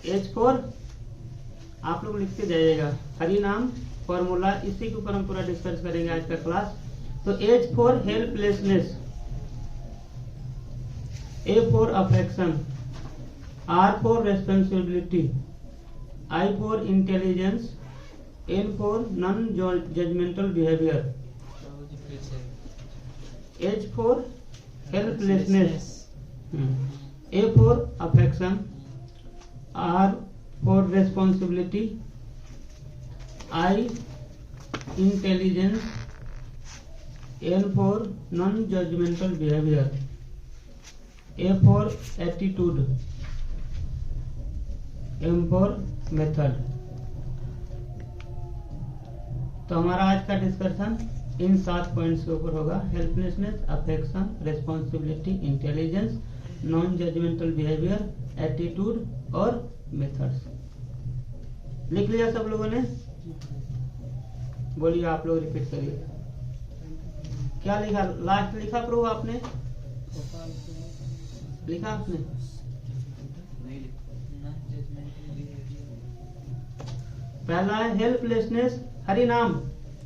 As four आप लोग लिखते जाइएगा। हरि नाम फॉर्मूला, इसी के ऊपर हम पूरा डिस्कस करेंगे आज का क्लास। तो H for helplessness, A for affection, R for responsibility, I for intelligence, N for non judgmental behaviour. H for helplessness, A for affection, R for responsibility, I intelligence, N for non-judgmental behavior, A for attitude, M for method। तो हमारा आज का discussion in 7 points के ऊपर होगा। Helplessness, affection, responsibility, intelligence, non judgmental behaviour, attitude और methods. लिख लिया सब लोगों ने? बोलिए, आप लोग रिपीट करिए। क्या लिखा? लास्ट लिखा प्रभु आपने? लिखा आपने? पहला है हेल्पलेसनेस, हरि नाम।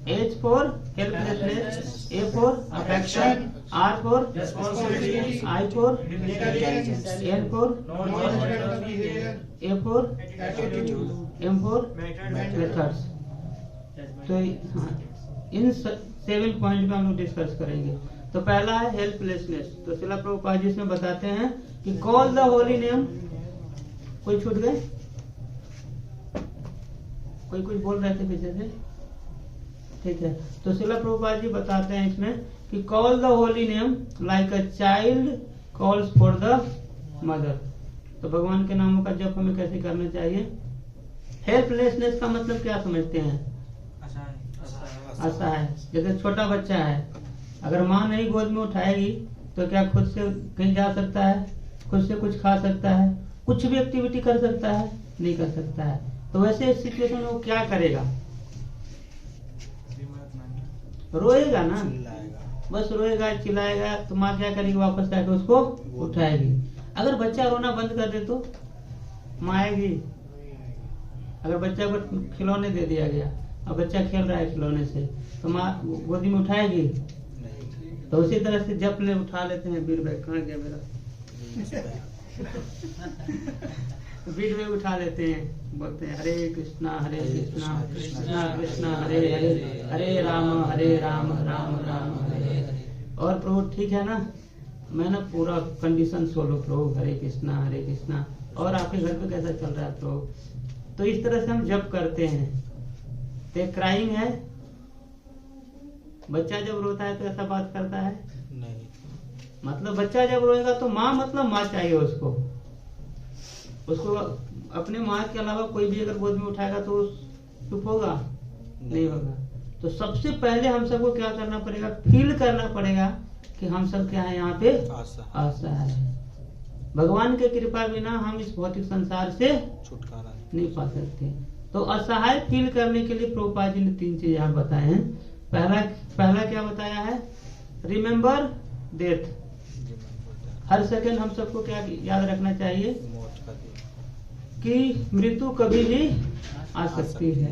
H for helplessness, A for affection, R for responsibility, I for intelligence, N for non-judgmental behavior, A for attitude, M for methods। तो इन 7 पॉइंट पे हम लोग डिस्कस करेंगे। तो पहला है हेल्पलेसनेस। तो शिला प्रभुपाद जी इसमें बताते हैं कि कॉल द होली नेम। कोई छूट गए? कोई कुछ बोल रहे थे पीछे से? ठीक है। तो शिला प्रभुपाद जी बताते हैं इसमें कि call the holy name like a child calls for the mother. तो भगवान के नामों का जप हमें कैसे करना चाहिए? हेल्पलेसनेस का मतलब क्या समझते हैं? असहाय। जैसे छोटा बच्चा है, अगर माँ नहीं गोद में उठाएगी तो क्या खुद से कहीं जा सकता है? खुद से कुछ खा सकता है? कुछ भी एक्टिविटी कर सकता है? नहीं कर सकता है। तो वैसे सिचुएशन में वो क्या करेगा? रोएगा ना, बस रोएगा, चिल्लाएगा। तो माँ क्या करेगी? वापस आके उसको उठाएगी। अगर बच्चा रोना बंद कर दे तो माँ आएगी? अगर बच्चा को खिलौने दे दिया गया और बच्चा खेल रहा है खिलौने से, तो माँ गोदी में उठाएगी? तो उसी तरह से जप ले उठा लेते हैं। वीर भाई कहाँ गया मेरा? वीर भाई उठा लेते हैं, बोलते हैं हरे कृष्णा कृष्णा कृष्णा हरे हरे, हरे राम राम राम हरे हरे। और प्रभु ठीक है ना, मैं ना पूरा कंडीशन सोलो प्रभु, हरे कृष्णा। और आपके घर पे कैसा चल रहा है प्रभु? तो इस तरह से हम जप करते हैं। तो क्राइंग है। बच्चा जब रोता है तो ऐसा बात करता है नहीं। मतलब बच्चा जब रोएगा तो माँ, मतलब माँ चाहिए उसको अपने माँ के अलावा कोई भी अगर गोद में उठाएगा तो चुप होगा? नहीं होगा। तो सबसे पहले हम सबको क्या करना पड़ेगा? फील करना पड़ेगा कि हम सब क्या है यहाँ पे? असहाय है। भगवान के कृपा बिना हम इस भौतिक संसार से छुटकारा नहीं पा सकते। तो असहाय फील करने के लिए प्रभुपाद जी ने 3 चीज यहाँ बताए हैं। पहला क्या बताया है? Remember death. हर सेकंड हम सबको क्या याद रखना चाहिए? कि मृत्यु कभी भी आ सकती है।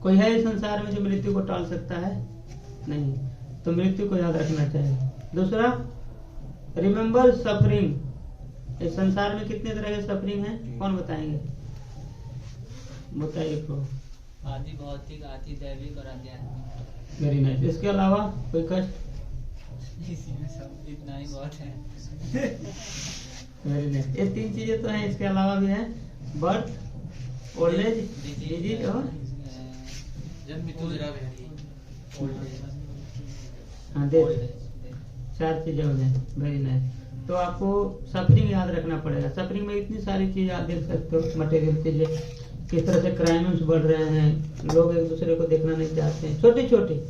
कोई है इस संसार में जो मृत्यु को टाल सकता है? नहीं। तो मृत्यु को याद रखना चाहिए। दूसरा, रिमेम्बर सफरिंग। इस संसार में कितने तरह के सफरिंग है? कौन बताएंगे? बताइए तो। आदि भौतिक, आदि दैविक और आध्यात्मिक। Very nice. इसके अलावा कोई कष्ट? इसी में सब इतना ही बहुत है। Very nice. ये 3 चीजें तो हैं। इसके अलावा भी है बर्थ, ओल्ड एज, डिजीज और डेथ। 4 चीजें हो जाए। Very nice. तो आपको सफरिंग याद रखना पड़ेगा। सफरिंग में इतनी सारी चीज आप देख सकते हो। मटेरियल चीजें, किस तरह से क्राइम्स बढ़ रहे हैं, लोग एक दूसरे को देखना नहीं चाहते हैं। छोटे छोटे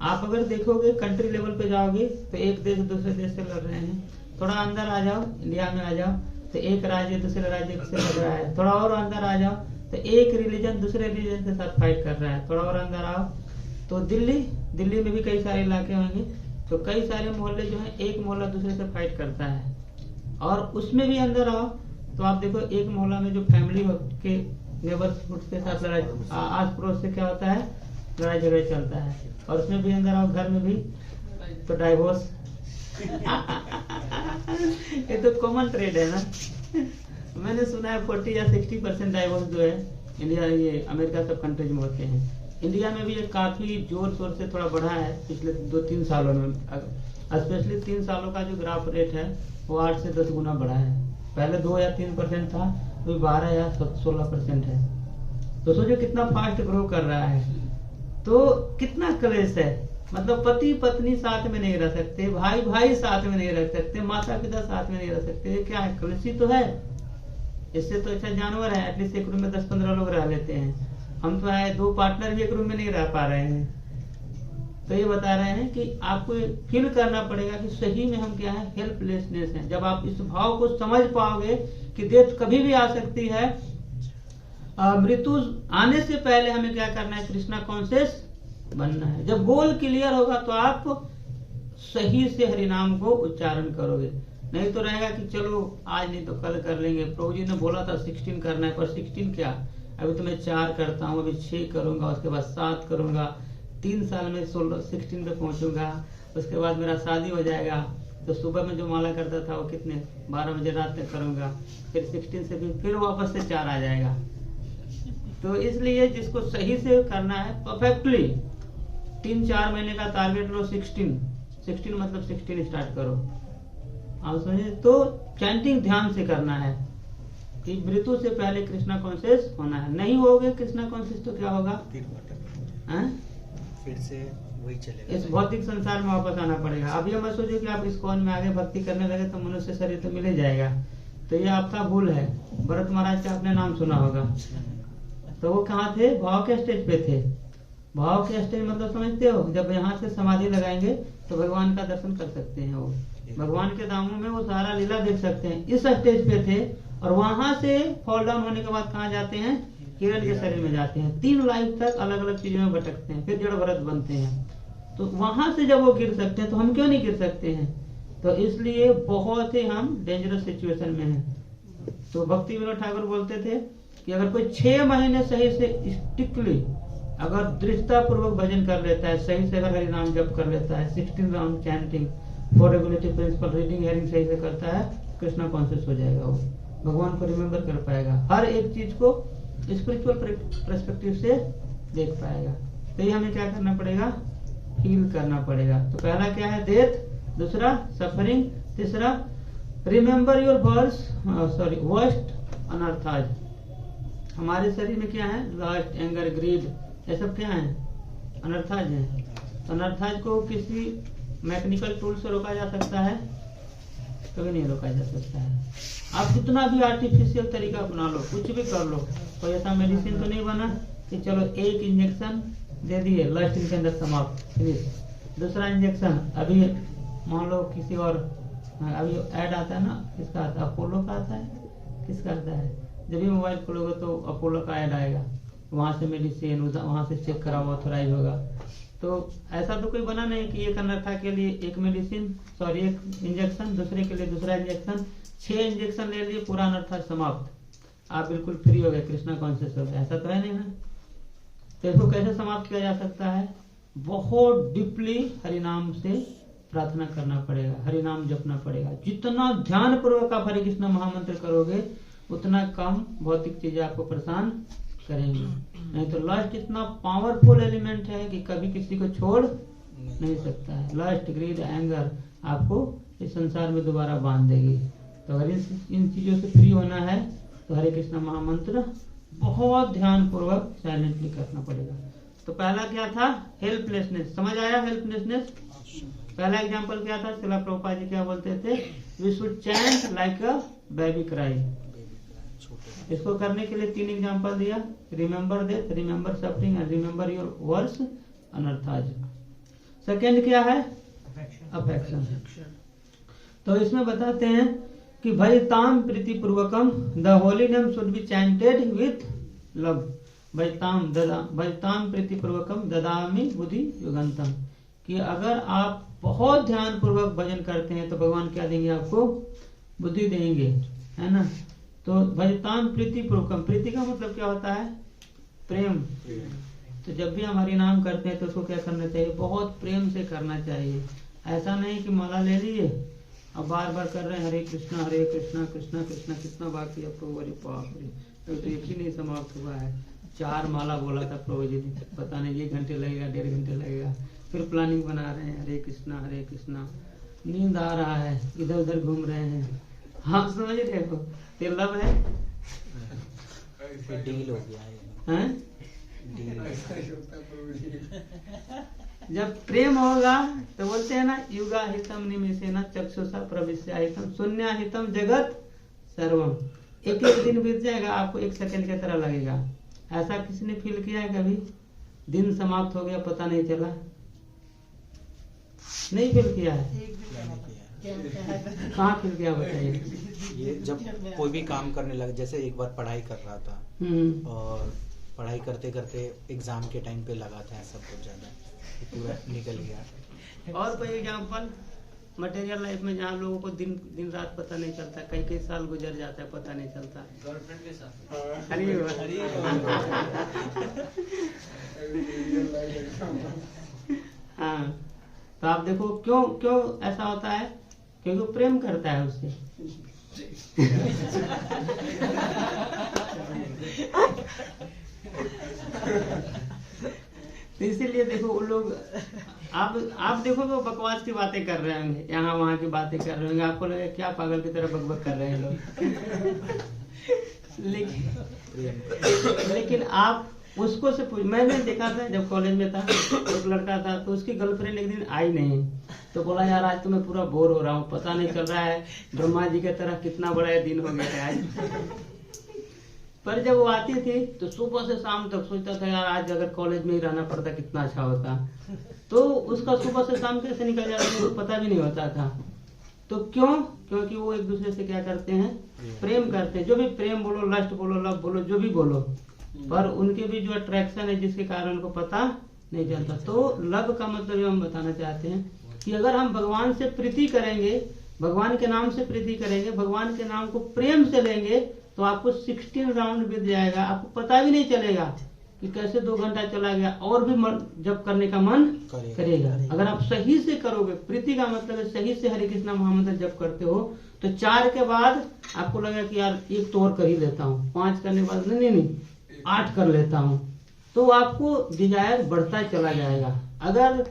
आप अगर देखोगे, कंट्री लेवल पे जाओगे तो एक देश दूसरे देश से लड़ रहे हैं। थोड़ा अंदर आ जाओ, इंडिया में आ जाओ तो एक राज्य दूसरे राज्य से लड़ रहा है। थोड़ा और अंदर आ जाओ तो एक रिलीजन दूसरे रिलीजन के साथ फाइट कर रहा है। थोड़ा और अंदर आओ तो दिल्ली में भी कई सारे इलाके होंगे। तो कई सारे मोहल्ले जो हैं, एक मोहल्ला दूसरे से फाइट करता है। और उसमें भी अंदर आओ तो आप देखो एक मोहल्ला में जो फैमिली के नेबर्स के साथ लड़ाई, आस पड़ोस से क्या होता है, लड़ाई झगड़ा चलता है, और उसमें भी अंदर आओ घर में भी तो डाइवोर्स। ये तो कॉमन ट्रेड है ना। मैंने सुना है 40 या 60% डाइवोर्स जो है इंडिया, ये अमेरिका सब कंट्रीज में होते हैं। इंडिया में भी ये काफी जोर शोर से थोड़ा बढ़ा है पिछले 2-3 सालों में, स्पेशली 3 सालों का जो ग्राफ रेट है वो 8 से 10 गुना बढ़ा है। पहले 2 या 3% था, अभी 12 या 16% है। तो सोचो कितना फास्ट ग्रो कर रहा है। तो कितना क्लेश है, मतलब पति पत्नी साथ में नहीं रह सकते, भाई भाई साथ में नहीं रह सकते, माता पिता साथ में नहीं रह सकते। ये क्या है, क्लेशी तो है। इससे तो अच्छा जानवर है, एटलीस्ट एक रूम में 10-15 लोग रह लेते हैं। हम तो है 2 पार्टनर भी एक रूम में नहीं रह पा रहे हैं। तो ये बता रहे हैं कि आपको फील करना पड़ेगा कि सही में हम क्या है, हेल्पलेसनेस है। जब आप इस भाव को समझ पाओगे कि डेथ कभी भी आ सकती है, मृत्यु आने से पहले हमें क्या करना है, कृष्णा कॉन्शियस बनना है। जब गोल क्लियर होगा तो आप सही से हरिनाम को उच्चारण करोगे। नहीं तो रहेगा कि चलो आज नहीं तो कल कर लेंगे। प्रभु जी ने बोला था 16 करना है, पर 16 क्या, अभी तो मैं 4 करता हूँ, अभी 6 करूंगा, उसके बाद 7 करूंगा, 3 साल में 16 पे पहुंचूंगा, उसके बाद मेरा शादी हो जाएगा। तो सुबह में जो माला करता था वो कितने 12 बजे रात तक करूंगा, फिर 16 से भी फिर वापस से 4 आ जाएगा। तो इसलिए जिसको सही से करना है परफेक्टली, 3-4 महीने का टारगेट लो, 16 मतलब 16 स्टार्ट करो। आप समझे। तो चैंटिंग ध्यान से करना है कि मृत्यु से पहले कृष्णा कॉन्शियस होना है। नहीं होगे कृष्णा कॉन्शियस तो क्या होगा, फिर से वही चलेगा, इस भौतिक संसार में वापस आना पड़ेगा। अब ये मत सोचो कि आप इस्कॉन में आगे भक्ति करने लगे तो मनुष्य शरीर तो मिल ही जाएगा। तो ये आपका भूल है। भरत महाराज का आपने नाम सुना होगा। तो वो कहाँ थे, भाव के स्टेज पे थे। भाव के स्टेज मतलब समझते हो, जब यहाँ से समाधि लगाएंगे तो भगवान का दर्शन कर सकते हैं। वो भगवान के दामों में वो सारा लीला देख सकते हैं। इस स्टेज पे थे, और वहां से फॉल डाउन होने के बाद कहाँ जाते हैं, हिरण के शरीर में जाते हैं। 3 लाइफ तक अलग अलग चीजों में भटकते हैं, फिर जड़ भरत बनते हैं। तो वहां से जब वो गिर सकते हैं तो हम क्यों नहीं गिर सकते हैं। तो इसलिए बहुत ही हम डेंजरस सिचुएशन में हैं। तो भक्ति विनोद ठाकुर बोलते थे कि अगर कोई 6 महीने सही से स्ट्रिक्टली अगर दृढ़ता पूर्वक भजन कर लेता है, सही से अगर हरि नाम जप कर लेता है, 16 round chanting, 4 regulative principle, reading hearing सही से करता है, कृष्णा कॉन्शियस हो जाएगा। वो भगवान को रिमेम्बर कर पाएगा, हर एक चीज को स्पिरिचुअल पर्सपेक्टिव से देख पाएगा। तो ये हमें क्या करना पड़ेगा, फील करना पड़ेगा। तो पहला क्या है, डेथ, दूसरा सफरिंग, तीसरा रिमेम्बर योर वर्स्ट अनर्थाज। हमारे शरीर में क्या है, लस्ट, एंगर, ग्रीड, ये सब क्या है, अनर्थाज है। तो अनर्थाज को किसी मैकेनिकल टूल से रोका जा सकता है, कभी नहीं रोका जा सकता है। आप कितना भी आर्टिफिशियल तरीका अपना लो, कुछ भी कर लो, कोई ऐसा मेडिसिन तो नहीं बना कि चलो 1 इंजेक्शन दे दिए, लस्ट इनके अंदर समाप्त, फिनिश। दूसरा इंजेक्शन अभी मान लो किसी और, अभी ऐड आता है ना, किसका आता है, अपोलो का आता है, किसका आता है, जब भी मोबाइल खोलोगे तो अपोलो का ऐड आएगा, वहां से मेडिसिन, वहां से चेक करा हुआ, ऑथराइज होगा। तो ऐसा तो कोई बना नहीं कि एक अनर्था के लिए 1 मेडिसिन, 1 इंजेक्शन, दूसरे के लिए दूसरा इंजेक्शन, 6 इंजेक्शन ले लिए, पूरा अनर्था समाप्त, आप बिल्कुल फ्री हो गए, कृष्णा कॉन्शियस हो गए। ऐसा तो है नहीं ना। तो इसको कैसे समाप्त किया जा सकता है, बहुत डीपली हरिनाम से प्रार्थना करना पड़ेगा, हरिनाम जपना पड़ेगा। जितना ध्यान पूर्वक आप हरे कृष्ण महामंत्र करोगे उतना कम भौतिक चीजें आपको परेशान करेंगे। नहीं तो लस्ट इतना पावरफुल एलिमेंट है कि कभी किसी को छोड़ नहीं सकता है। लस्ट, ग्रीड, एंगर आपको इस संसार में दोबारा बांध देगी। तो अगर इन चीजों से फ्री होना है तो हरे कृष्ण महामंत्र बहुत ध्यान पूर्वक साइलेंटली करना पड़ेगा। तो पहला क्या था, हेल्पलेसनेस। समझ आया हेल्पलेसनेस। पहला एग्जांपल क्या था, श्रील प्रभुपाद जी क्या बोलते थे, we should chant like a baby cry. इसको करने के लिए 3 एग्जांपल दिया, remember death, remember suffering and remember your worse अनर्थाज। सेकेंड क्या है, अफेक्शन। तो इसमें बताते हैं कि भजताम प्रीति पूर्वकम, the holy name should be chanted with love. भजताम प्रीति पूर्वकम ददामि बुद्धि युगंतम, कि अगर आप बहुत ध्यान पूर्वक भजन करते हैं तो भगवान क्या देंगे, आपको बुद्धि देंगे, है ना। तो भजताम प्रीति पूर्वकम, प्रीति का मतलब क्या होता है? प्रेम। तो जब भी हम हरि नाम करते हैं तो उसको क्या करना चाहिए? बहुत प्रेम से करना चाहिए। ऐसा नहीं कि माला ले लिए अब बार बार कर रहे हैं हरे कृष्णा कृष्णा कृष्णा, कितना बाकी है प्रभु? अरे बाप रे, तो एक ही नहीं समाप्त हुआ है। 4 माला बोला था प्रभु जी ने, पता नहीं 1 घंटे लगेगा, 1.5 घंटे लगेगा। फिर प्लानिंग बना रहे हैं हरे कृष्णा, नींद आ रहा है, इधर उधर घूम रहे हैं। आप समझ रहे हो? ये लब है, डील हो गया हैं? जब प्रेम होगा तो बोलते हैं ना, युगा हितम निमिषेन चक्षुषा प्रविश्य हितम शून्य हितम जगत सर्वम। एक दिन बीत जाएगा, आपको 1 सेकंड की तरह लगेगा। ऐसा किसी ने फील किया है कभी? दिन समाप्त हो गया पता नहीं चला? नहीं फील किया है? कहाँ फील किया बताइए? ये जब कोई भी काम करने लगे, जैसे एक बार पढ़ाई कर रहा था और पढ़ाई करते करते एग्जाम के टाइम पे लगा था, ऐसा बहुत ज्यादा पूरा निकल गया। और कोई एग्जाम्पल मटेरियल लाइफ में जहाँ लोगों को दिन रात पता नहीं चलता, कई साल गुजर जाता है, पता नहीं चलता। गर्लफ्रेंड के साथ हाँ, तो आप देखो क्यों ऐसा होता है? क्योंकि वो प्रेम करता है उससे। तो इसीलिए देखो वो लोग, आप देखो वो बकवास की बातें कर रहे होंगे, यहाँ वहाँ की बातें कर रहे होंगे, आपको लगेगा क्या पागल की तरह बकबक कर रहे हैं लोग। लेकिन आप उसको से पूछ, मैंने देखा था जब कॉलेज में था, एक लड़का था तो उसकी गर्लफ्रेंड एक दिन आई नहीं, तो बोला यार आज तो मैं पूरा बोर हो रहा हूँ, पता नहीं चल रहा है ब्रह्मा जी की तरह कितना बड़ा दिन हो गया है आज। पर जब वो आती थी तो सुबह से शाम तक सोचता था यार आज अगर कॉलेज में ही रहना पड़ता कितना अच्छा होता। तो उसका सुबह से शाम कैसे निकल जाता था पता भी नहीं होता था। तो क्यों? क्योंकि वो एक दूसरे से क्या करते हैं? प्रेम करते हैं। जो भी प्रेम बोलो, लस्ट बोलो, लव बोलो, जो भी बोलो, पर उनके भी जो अट्रैक्शन है जिसके कारण उनको पता नहीं चलता। तो लव का मतलब हम बताना चाहते हैं कि अगर हम भगवान से प्रीति करेंगे, भगवान के नाम से प्रीति करेंगे, भगवान के नाम को प्रेम से लेंगे, तो आपको 16 राउंड बीत जाएगा, आपको पता भी नहीं चलेगा कि कैसे 2 घंटा चला गया, और भी जब करने का मन करेगा। अगर आप सही से करोगे, प्रीति का मतलब है सही से हरे कृष्णा महामंत्र जब करते हो, तो 4 के बाद आपको लगेगा कि यार 1 तो और कर ही लेता हूँ, 5 करने के बाद नहीं 8 कर लेता हूँ, तो आपको डिजायर बढ़ता चला जाएगा। अगर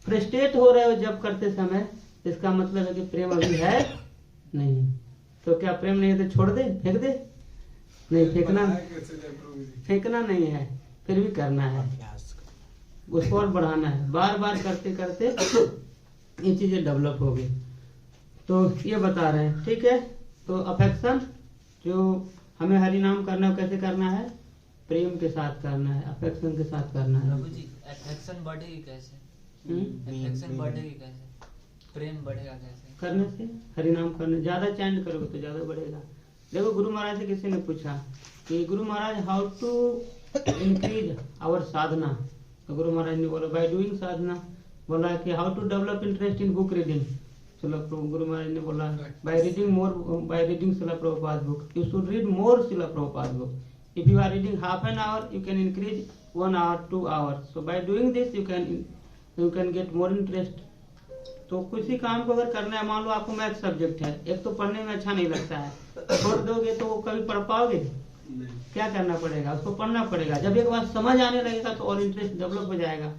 फ्रस्ट्रेट हो रहे हो जब करते समय, इसका मतलब है कि प्रेम अभी है नहीं। तो क्या प्रेम नहीं है तो छोड़ दे, फेंक दे? नहीं, फेंकना नहीं है, फिर भी करना है, उसको और बढ़ाना है। बार बार करते करते ये चीजें डेवलप होगी। तो ये बता रहे हैं, ठीक है। तो अफेक्शन जो हमें हरि नाम करना है, कैसे करना है? प्रेम के साथ करना है, अफेक्शन के साथ करना है। प्रभु जी, अफेक्शन बढ़ेगी कैसे? अफेक्शन बढ़ेगी कैसे? प्रेम बढ़ेगा कैसे? करने से, हरि नाम करने, ज्यादा चैंट करोगे तो ज्यादा बढ़ेगा। देखो गुरु महाराज से किसी ने पूछा कि Guru Maharaj how to increase our साधना, तो गुरु महाराज ने बोला बाय डूइंग साधना। बोला कि how to develop interest in book reading, गुरु महाराज ने बोला by reading Srila Prabhupada book, you should read more Srila Prabhupada book. If you are reading half an hour, you can increase 1 hour 2 hours, so by doing this you can get more interest. तो किसी काम को अगर करना है, मान लो आपको मैथ सब्जेक्ट है, एक तो पढ़ने में अच्छा नहीं लगता है, छोड़ दोगे तो वो कभी पढ़ पाओगे? क्या करना पड़ेगा? उसको पढ़ना पड़ेगा। जब एक बार समझ आने लगेगा तो और इंटरेस्ट डेवलप हो जाएगा।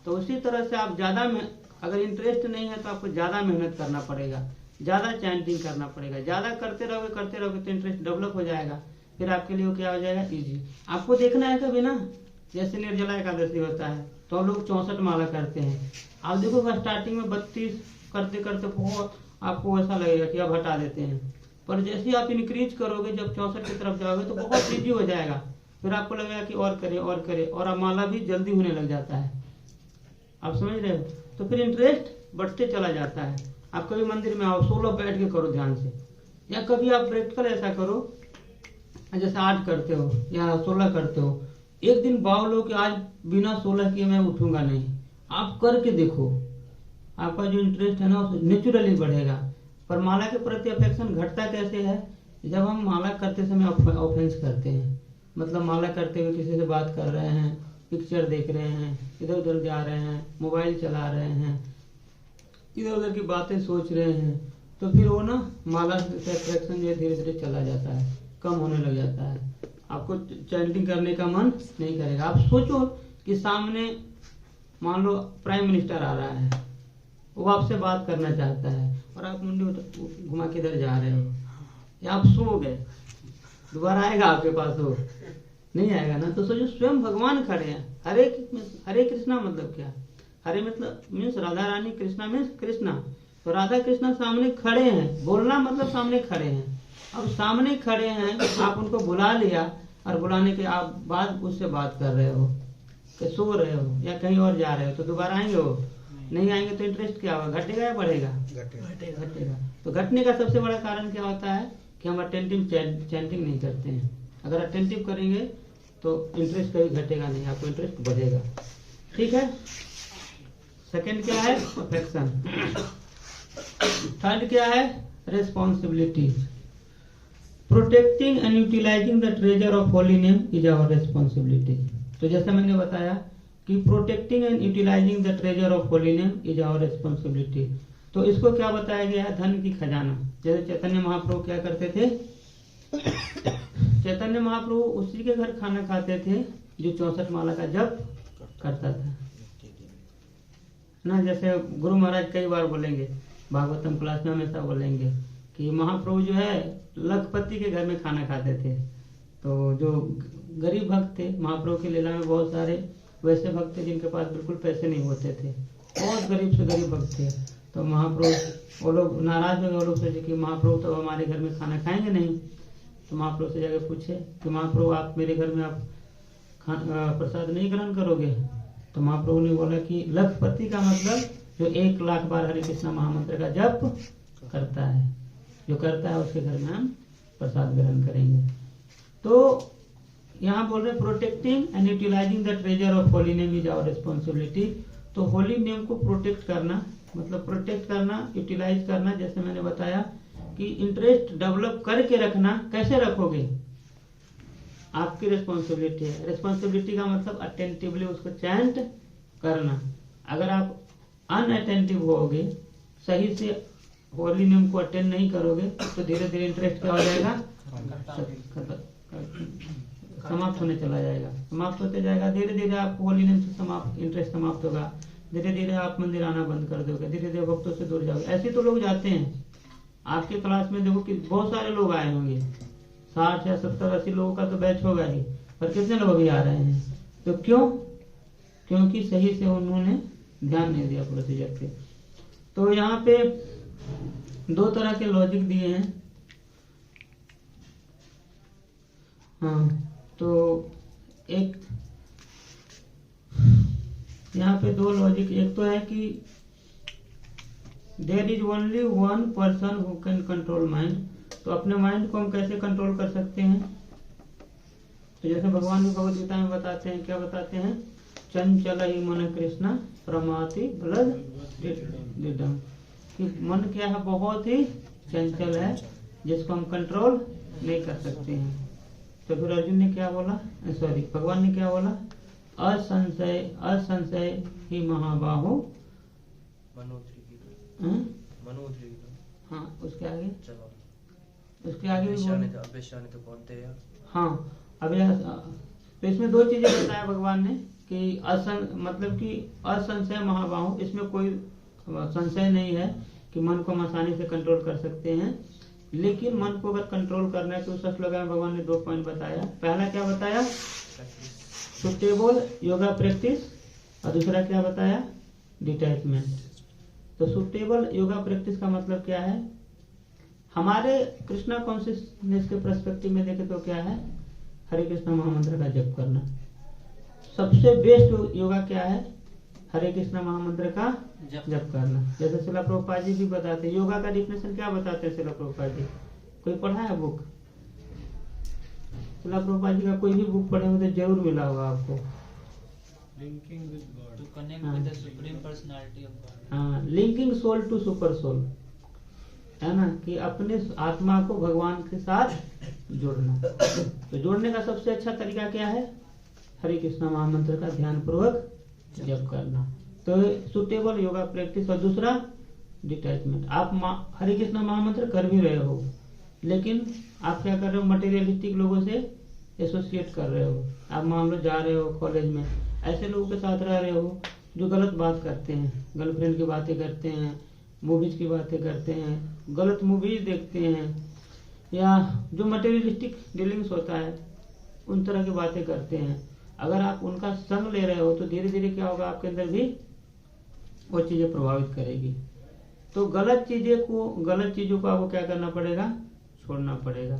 तो उसी तरह से आप ज्यादा में, अगर इंटरेस्ट नहीं है तो आपको ज्यादा मेहनत करना पड़ेगा, ज्यादा चैंटिंग करना पड़ेगा। ज्यादा करते रहोगे तो इंटरेस्ट डेवलप हो जाएगा, फिर आपके लिए वो क्या हो जाएगा? इजी। आपको देखना है कभी ना, जैसे निर्जला एकादशी होता है तो लोग 64 माला करते हैं। आप देखो स्टार्टिंग में 32 करते करते बहुत आपको ऐसा लगेगा कि अब हटा देते हैं, पर जैसे आप इंक्रीज करोगे, जब 64 की तरफ जाओगे तो बहुत इजी हो जाएगा। फिर आपको लगेगा कि और करे, और अब माला भी जल्दी होने लग जाता है। आप समझ रहे हो? तो फिर इंटरेस्ट बढ़ते चला जाता है। आप कभी मंदिर में आओ, 16 बैठ के करो ध्यान से, या कभी आप प्रैक्टिकल ऐसा करो, जैसे 8 करते हो या 16 करते हो, एक दिन भाव लो कि आज बिना 16 किए मैं उठूंगा नहीं। आप करके देखो, आपका जो इंटरेस्ट है ना नेचुरली बढ़ेगा। पर माला के प्रति अफेक्शन घटता कैसे है जब हम माला करते समय ऑफेंस करते हैं, मतलब माला करते हुए किसी से बात कर रहे हैं, पिक्चर देख रहे हैं, इधर उधर जा रहे हैं, मोबाइल चला रहे हैं, इधर उधर की बातें सोच रहे हैं, तो फिर वो ना माला से अट्रैक्शन जो है धीरे धीरे चला जाता है, कम होने लग जाता है। आपको चैंटिंग करने का मन नहीं करेगा। आप सोचो कि सामने मान लो प्राइम मिनिस्टर आ रहा है, वो आपसे बात करना चाहता है और आप मुंडी घुमा के इधर जा रहे हो, या आप सो गए, दोबारा आएगा आपके पास? वो नहीं आएगा ना। तो सोचो स्वयं भगवान खड़े हैं। हरे कृष्णा मतलब क्या? हरे मतलब मीन्स राधा रानी, कृष्णा मीन्स कृष्णा। तो राधा कृष्णा सामने खड़े हैं, बोलना मतलब सामने खड़े हैं। अब सामने खड़े हैं, आप उनको बुला लिया और बुलाने के आप बाद उससे बात कर रहे हो, कि सो रहे हो या कहीं और जा रहे हो, तो दोबारा आएंगे वो? नहीं आएंगे। तो इंटरेस्ट क्या होगा? घटेगा या बढ़ेगा? घटेगा। तो घटने का सबसे बड़ा कारण क्या होता है कि हम अटेंटिव चैंटिंग नहीं करते हैं। अगर अटेंटिव करेंगे तो इंटरेस्ट कभी घटेगा नहीं, आपको इंटरेस्ट बढ़ेगा। ठीक है। सेकंड क्या है? अफेक्शन। थर्ड क्या है? Responsibility. Protecting and utilising the treasure of holy name is our responsibility. तो जैसे मैंने बताया कि protecting and utilising the treasure of holy name is our responsibility. तो इसको क्या बताया गया है? धन की खजाना। जैसे चैतन्य महाप्रभु क्या करते थे? चैतन्य महाप्रभु उसी के घर खाना खाते थे जो 64 माला का जप करता था ना। जैसे गुरु महाराज कई बार बोलेंगे, भागवतम क्लास में हमेशा बोलेंगे कि महाप्रभु जो है लखपति के घर में खाना खाते थे। तो जो गरीब भक्त थे, महाप्रभु की लीला में बहुत सारे वैसे भक्त थे जिनके पास बिल्कुल पैसे नहीं होते थे, बहुत गरीब से गरीब भक्त थे। तो महाप्रभु, वो लोग नाराज हो गए, वो लोग सोचे कि महाप्रभु तो हमारे घर में खाना खाएंगे नहीं। तो महाप्रभु से जाकर पूछे कि महाप्रभु आप मेरे घर में आप प्रसाद नहीं ग्रहण करोगे? तो महाप्रभु ने बोला कि लखपति का मतलब जो 1 लाख बार हरे कृष्णा महामंत्र का जप करता है, जो करता है उसके घर में हम प्रसाद ग्रहण करेंगे। तो यहाँ बोल रहे protecting and utilising the treasure of holy name is our responsibility. तो होली नेम को प्रोटेक्ट करना मतलब प्रोटेक्ट करना, यूटिलाइज करना, जैसे मैंने बताया कि इंटरेस्ट डेवलप करके रखना। कैसे रखोगे? आपकी रिस्पॉन्सिबिलिटी है। रिस्पॉन्सिबिलिटी का मतलब अटेंटिवली उसको चैंट करना। अगर आप अनअटेंटिव होगे, सही से होली नेम को अटेंड नहीं करोगे, तो धीरे धीरे इंटरेस्ट क्या हो जाएगा? समाप्त होने चला जाएगा। समाप्त होते जाएगा, धीरे धीरे आप होली नेम से इंटरेस्ट समाप्त होगा। धीरे धीरे आप मंदिर आना बंद कर दोगे, धीरे धीरे भक्तों से दूर जाओगे। ऐसे तो लोग जाते हैं। आपके क्लास में देखो कि बहुत सारे लोग आए होंगे, 60 या 70 80 लोगों का तो बैच होगा ही, पर कितने लोग भी आ रहे हैं? तो क्यों? क्योंकि सही से उन्होंने ध्यान नहीं दिया प्रोसीजर पे। तो यहाँ पे 2 तरह के लॉजिक दिए हैं। हाँ, तो एक यहाँ पे 2 लॉजिक। एक तो है कि there is only one person who can control mind. तो अपने माइंड को हम कैसे कंट्रोल कर सकते हैं? तो जैसे भगवान भगवद गीता में बताते हैं, क्या बताते हैं? चंचल ही मन कृष्णा प्रमाति बलद दृढ़। कि मन क्या है? बहुत ही चंचल है, जिसको हम कंट्रोल नहीं कर सकते हैं। तो फिर अर्जुन ने क्या बोला? सॉरी, भगवान ने क्या बोला? असंशय ही महाबाहो। हाँ, उसके आगे हाँ। अभी तो इसमें 2 चीजें बताया भगवान ने कि मतलब कि असंशय महाबाहु, इसमें कोई संशय नहीं है कि मन को हम आसानी से कंट्रोल कर सकते हैं। लेकिन मन को अगर कंट्रोल करना है तो उस श्लोक में भगवान ने 2 पॉइंट बताया। पहला क्या बताया? सुटेबल योगा प्रैक्टिस, और दूसरा क्या बताया? डिटैचमेंट। तो सुटेबल योगा प्रैक्टिस का मतलब क्या है? हमारे कृष्णा कॉन्शियसनेस के पर्सपेक्टिव में देखें तो क्या है? हरे कृष्णा महामंत्र का जप करना। सबसे बेस्ट योगा क्या है? हरे कृष्णा महामंत्र का जप करना। जैसे शिला प्रभुपाद जी भी बताते हैं, योगा का डिफिनेशन क्या बताते हैं शिला प्रभुपाद जी? कोई पढ़ा है बुक? शिला प्रभुपाद जी का कोई भी बुक पढ़े हो तो जरूर मिला होगा आपको। Linking with God to connect with the supreme personality of God. हाँ, linking soul to super soul. है ना, कि अपने आत्मा को भगवान के साथ जोड़ना। तो जोड़ने का सबसे अच्छा तरीका क्या है? हरे कृष्णा महामंत्र का ध्यान पूर्वक जप करना। तो सुटेबल योगा प्रैक्टिस। और दूसरा डिटैचमेंट। आप हरे कृष्णा महामंत्र कर भी रहे हो, लेकिन आप क्या कर रहे हो? मटेरियलिस्टिक लोगों से एसोसिएट कर रहे हो। आप मान लो जा रहे हो कॉलेज में, ऐसे लोगों के साथ रह रहे हो जो गलत बात करते हैं, गर्लफ्रेंड की बातें करते हैं, मूवीज की बातें करते हैं, गलत मूवीज देखते हैं, या जो मटेरियलिस्टिक डीलिंग्स होता है उन तरह की बातें करते हैं। अगर आप उनका संग ले रहे हो तो धीरे धीरे क्या होगा? आपके अंदर भी वो चीजें प्रभावित करेगी। तो गलत चीजों को आपको क्या करना पड़ेगा? छोड़ना पड़ेगा।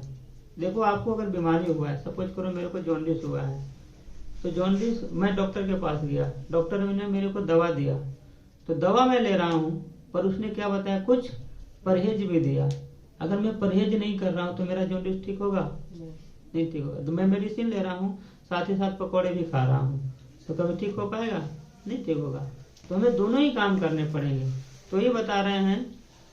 देखो, आपको अगर बीमारी हुआ है, सपोज करो मेरे को जॉन्डिस हुआ है, तो जॉन्डिस, मैं डॉक्टर के पास गया, डॉक्टर ने मेरे को दवा दिया, तो दवा मैं ले रहा हूँ, पर उसने क्या बताया? कुछ परहेज भी दिया। अगर मैं परहेज नहीं कर रहा हूँ तो मेरा जॉन्डिस ठीक होगा? नहीं ठीक होगा। तो मैं मेडिसिन ले रहा हूँ, साथ ही साथ पकौड़े भी खा रहा हूँ, तो कभी ठीक हो पाएगा? नहीं ठीक होगा। तो हमें दोनों ही काम करने पड़ेंगे। तो ये बता रहे हैं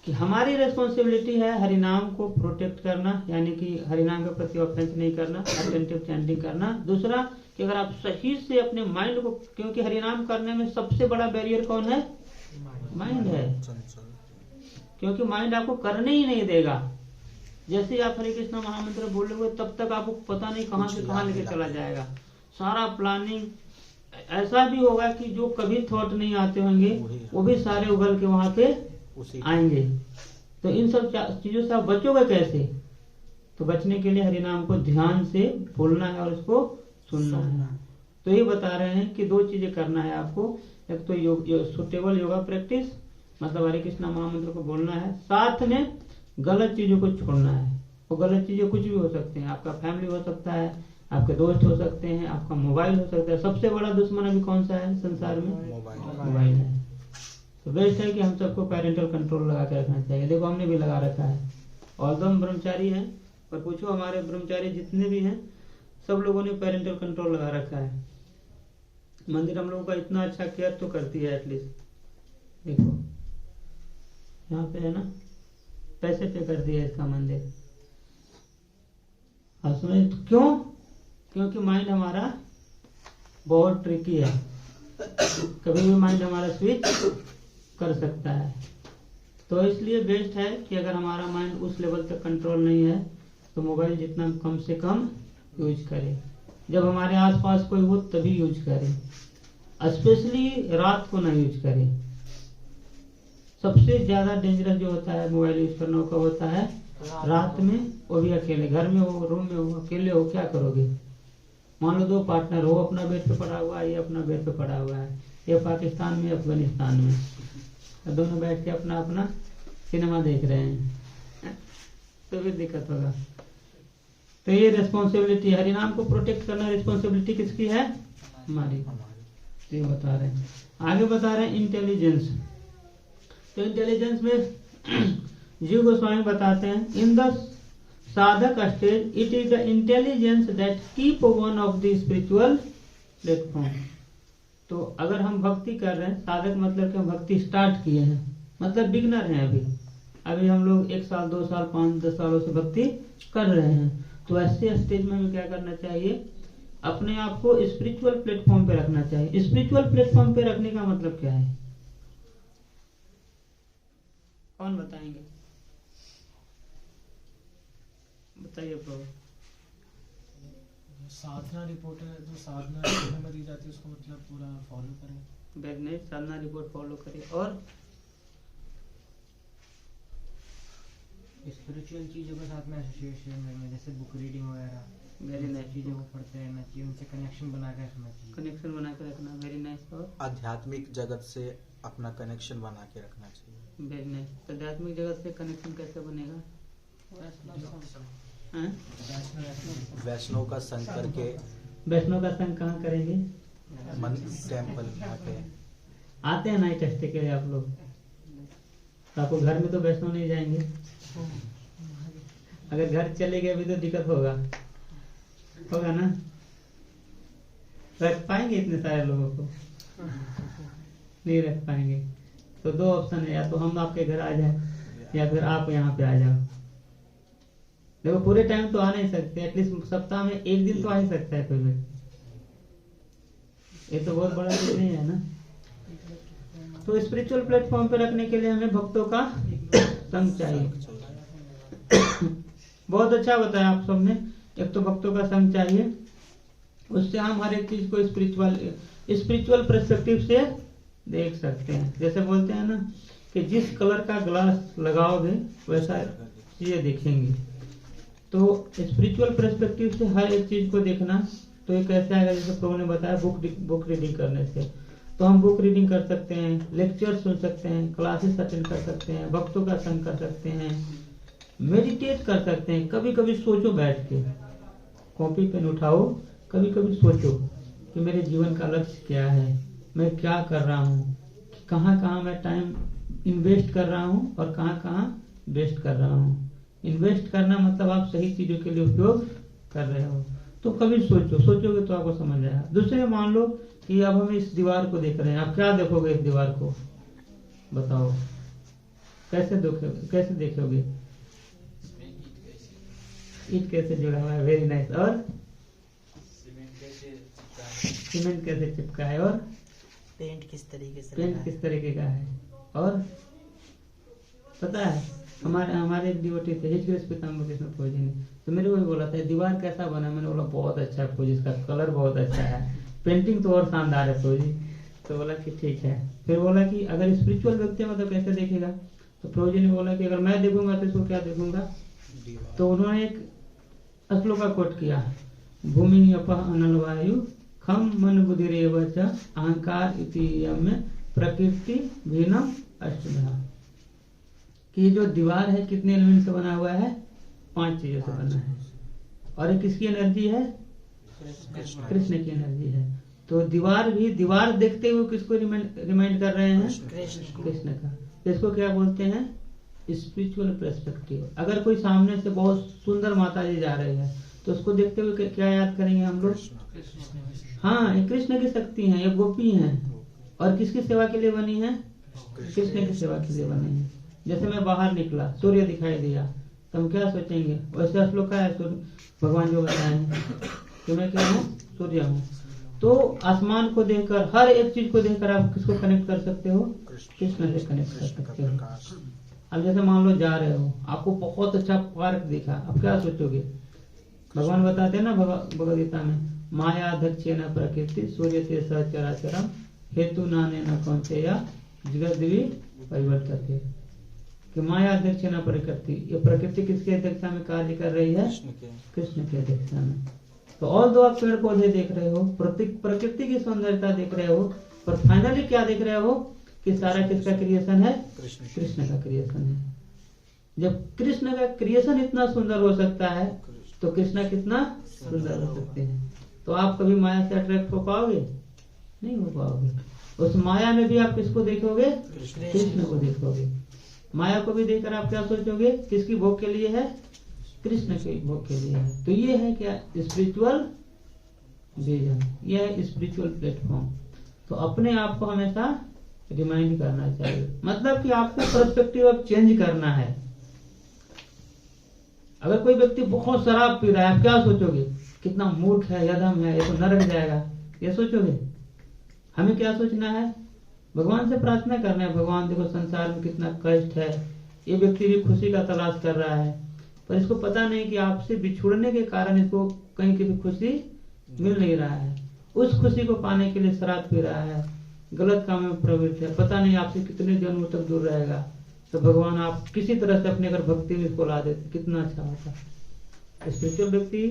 कि हमारी रेस्पॉन्सिबिलिटी है हरिनाम को प्रोटेक्ट करना, यानी कि हरिनाम के प्रति ऑफेंस नहीं करना, अटेंटिव चैंटिंग करना। दूसरा कि अगर आप सही से अपने माइंड को, क्योंकि हरिनाम करने में सबसे बड़ा बैरियर कौन है? माइंड है, क्योंकि माइंड आपको करने ही नहीं देगा। जैसे ही आप हरे कृष्णा महामंत्र बोलोगे तब तक आपको पता नहीं कहाँ से कहाँ लेके चला जाएगा। सारा प्लानिंग ऐसा भी होगा कि जो कभी थॉट नहीं आते होंगे वो भी सारे उगल के वहां पे आएंगे। तो इन सब चीजों से आप बचोगे कैसे? तो बचने के लिए हरिनाम को ध्यान से बोलना है और उसको सुनना है। तो ये बता रहे हैं कि दो चीजें करना है आपको। एक तो सुटेबल योगा प्रैक्टिस, मतलब हरे कृष्णा महामंत्र को बोलना है, साथ में गलत चीजों को छोड़ना है। वो गलत चीजें कुछ भी हो सकते हैं, आपका फैमिली हो सकता है, आपके दोस्त हो सकते हैं, आपका मोबाइल हो सकता है। सबसे बड़ा दुश्मन अभी कौन सा है संसार में? मोबाइल है। तो बेस्ट है कि हम सबको पेरेंटल कंट्रोल लगा के रखना चाहिए। देखो, हमने भी लगा रखा है। और हम ब्रह्मचारी हैं, पर पूछो हमारे ब्रह्मचारी जितने भी हैं, सब लोगों ने पेरेंटल कंट्रोल लगा रखा है। मंदिर हम लोगों का इतना अच्छा केयर तो करती है एटलीस्ट। देखो यहाँ पे है ना, पैसे पे कर दिया इसका मंदिर। आप सुने तो क्यों? क्योंकि माइंड हमारा बहुत ट्रिकी है, कभी भी माइंड हमारा स्विच कर सकता है। तो इसलिए बेस्ट है कि अगर हमारा माइंड उस लेवल तक कंट्रोल नहीं है तो मोबाइल जितना कम से कम यूज करें। जब हमारे आसपास कोई हो तभी यूज करें, स्पेशली रात को ना यूज करें। सबसे ज्यादा डेंजरस जो होता है मोबाइल यूज करने का होता है रात में, वो भी अकेले। घर में हो, रूम में हो, अकेले हो, क्या करोगे? मान लो दो पार्टनर हो, अपना बेड पे पड़ा हुआ है, ये अपना बेड पे पड़ा हुआ है, ये पाकिस्तान में, अफगानिस्तान में, दोनों बैठ के अपना अपना सिनेमा देख रहे हैं, तो फिर दिक्कत होगा। तो ये रिस्पॉन्सिबिलिटी, हरिनाम को प्रोटेक्ट करना रिस्पॉन्सिबिलिटी किसकी है? हमारी। ये बता रहे हैं। आगे बता रहे हैं इंटेलिजेंस। तो इंटेलिजेंस में जीव गोस्वामी बताते हैं, इन द साधक stage it is the intelligence that keep one of the spiritual platform. तो अगर हम भक्ति कर रहे हैं, साधक मतलब कि हम भक्ति स्टार्ट किए हैं, मतलब बिगनर हैं अभी हम लोग 1 साल 2 साल 5-10 सालों से भक्ति कर रहे हैं, तो ऐसे स्टेज में हमें क्या करना चाहिए? अपने आप को स्पिरिचुअल प्लेटफॉर्म पे रखना चाहिए। स्पिरिचुअल प्लेटफॉर्म पे रखने का मतलब क्या है? कौन बताएंगे? बताइए प्रभु। साधना रिपोर्ट है, जो साधना में दी जाती है उसको मतलब पूरा फॉलो करें। बैगने साधना रिपोर्ट फॉलो करें। और स्पिरिचुअल चीजों के साथ में एसोसिएशन में, जैसे बुक रीडिंग वगैरह, वेरी नाइस चीजें वो पढ़ते रहना चाहिए, उनसे कनेक्शन बना के रखना चाहिए। कनेक्शन बना के रखना, वेरी नाइस। और आध्यात्मिक जगत से अपना कनेक्शन बना के रखना चाहिए। Very nice. तो आध्यात्मिक जगत से कनेक्शन कैसे बनेगा? वैष्णव का संग करके। वैष्णव का संग कहाँ करेंगे? मन टेम्पल आते हैं नाइट स्टे के लिए आप लोग, तो आपको घर में तो वैष्णव नहीं जाएंगे। अगर घर चले गए भी तो दिक्कत होगा ना? रख पाएंगे इतने सारे लोगों को? नहीं रख पाएंगे। तो 2 ऑप्शन है, या तो हम आपके घर आ जाए या फिर आप यहाँ पे आ जाओ। देखो पूरे टाइम तो आ नहीं सकते, एटलीस्ट सप्ताह में एक दिन तो आ ही सकता है कोई व्यक्ति। ये तो बहुत बड़ा चीज नहीं है ना। तो स्पिरिचुअल प्लेटफॉर्म पे रखने के लिए हमें भक्तों का संग चाहिए। बहुत अच्छा बताया आप सबने। एक तो भक्तों का संग चाहिए, उससे हम हर एक चीज को स्पिरिचुअल पर्सपेक्टिव से देख सकते हैं। जैसे बोलते हैं ना कि जिस कलर का ग्लास लगाओगे वैसा चीजें दिखेंगी। तो स्पिरिचुअल पर्सपेक्टिव से हर एक चीज को देखना तो ये कैसे आएगा? जैसे प्रभु ने बताया बुक रीडिंग करने से। तो हम बुक रीडिंग कर सकते हैं, लेक्चर सुन सकते हैं, क्लासेस अटेंड कर सकते हैं, भक्तों का संग कर सकते हैं, मेडिटेट कर सकते हैं। कभी कभी सोचो, बैठ के कॉपी पेन उठाओ, कभी कभी सोचो कि मेरे जीवन का लक्ष्य क्या है, मैं क्या कर रहा हूँ, कहाँ कहाँ मैं टाइम इन्वेस्ट कर रहा हूँ और कहाँ कहाँ वेस्ट कर रहा हूँ। इन्वेस्ट करना मतलब आप सही चीजों के लिए उपयोग कर रहे हो। तो कभी सोचोगे तो आपको समझ आएगा। दूसरे मान लो कि अब हम इस दीवार को देख रहे हैं, आप क्या देखोगे इस दीवार को? बताओ कैसे देखोगे? ईंट कैसे जुड़ा हुआ है, वेरी नाइस। और सीमेंट कैसे चिपका है, और पेंट किस तरीके का है। और पता है हमारे एक डिवोटी थे हिचग्रेस पीताम्बर कृष्ण फौजी ने, तो मेरे को भी बोला था दीवार कैसा बना। मैंने बोला बहुत अच्छा है फौजी, इसका कलर बहुत अच्छा है, पेंटिंग तो और शानदार है फौजी। तो बोला कि ठीक है। फिर बोला कि अगर स्पिरिचुअल व्यक्ति मतलब कैसे देखेगा? तो फौजी ने बोला कि अगर मैं देखूंगा तो इसको क्या देखूंगा? तो उन्होंने एक श्लोक का कोट किया, भूमि अपह अनल वायु खम मन बुद्धि रेव च अहंकार इति यम्य प्रकृति भिन्नम अष्टधा। कि जो दीवार है कितने एलिमेंट से बना हुआ है? 5 चीजों से बना है। और ये किसकी एनर्जी है? कृष्ण की एनर्जी है। तो दीवार देखते हुए किसको रिमाइंड कर रहे हैं? कृष्ण का। तो इसको क्या बोलते हैं? Spiritual perspective. अगर कोई सामने से बहुत सुंदर माता जी जा रही है तो उसको देखते हुए क्या याद करेंगे हम लोग? हाँ, ये कृष्ण की शक्ति है, ये गोपी है। और किसकी सेवा के लिए बनी है? कृष्ण की सेवा के लिए बनी है। जैसे मैं बाहर निकला, सूर्य दिखाई दिया, तो हम क्या सोचेंगे? वैसे श्लोक है सूर्य भगवान जो बताए कि मैं क्या हूँ? सूर्य हूँ। तो आसमान को देखकर, हर एक चीज को देखकर आप किसको कनेक्ट कर सकते हो? कृष्ण से कनेक्ट कर सकते हो। अब जैसे मान लो जा रहे हो, आपको बहुत अच्छा पार्क दिखा, अब क्या सोचोगे? भगवान बताते हैं ना भगवद गीता में, माया अध्यक्षेन प्रकृति सूर्य से चराचरम हेतु नाने न कौन्तेय जगत दिवी परिवर्तते। कि माया अध्यक्षेन प्रकृति, ये प्रकृति किसकी अध्यक्षता में कार्य कर रही है? कृष्ण की अध्यक्षता में। तो और दो आप पेड़ पौधे देख रहे हो, प्रकृति की सौंदर्यता देख रहे हो, पर फाइनली क्या देख रहे हो? कि सारा किसका क्रिएशन है? कृष्ण का क्रिएशन है। जब कृष्ण का क्रिएशन इतना सुंदर हो सकता है तो कृष्ण कितना सुंदर हो सकते हैं। तो आप कभी माया से अट्रैक्ट हो पाओगे? नहीं हो पाओगे। उस माया में भी आप किसको देखोगे? कृष्ण को देखोगे। माया को भी देखकर आप क्या सोचोगे? किसकी भोग के लिए है? कृष्ण के भोग के लिए है। तो ये है क्या? स्पिरिचुअल विजन, ये है स्पिरिचुअल प्लेटफॉर्म। तो अपने आप को हमेशा रिमाइंड करना चाहिए, मतलब कि आपको पर्सपेक्टिव अब चेंज करना है। अगर कोई व्यक्ति बहुत शराब पी रहा है, आप क्या सोचोगे? कितना मूर्ख है, यदम है, ये तो नरक जाएगा, ये सोचोगे? हमें क्या सोचना है? भगवान से प्रार्थना करना है, भगवान देखो संसार में कितना कष्ट है, ये व्यक्ति भी खुशी का तलाश कर रहा है, पर इसको पता नहीं कि आपसे बिछुड़ने के कारण इसको कहीं की भी खुशी मिल नहीं रहा है। उस खुशी को पाने के लिए शराब पी रहा है, गलत काम में प्रवृत्त है, पता नहीं आपसे कितने जन्मों तक दूर रहेगा। तो भगवान आप किसी तरह से अपने अगर भक्ति में इसको ला देते, कितना अच्छा होता। स्पिरिचुअल व्यक्ति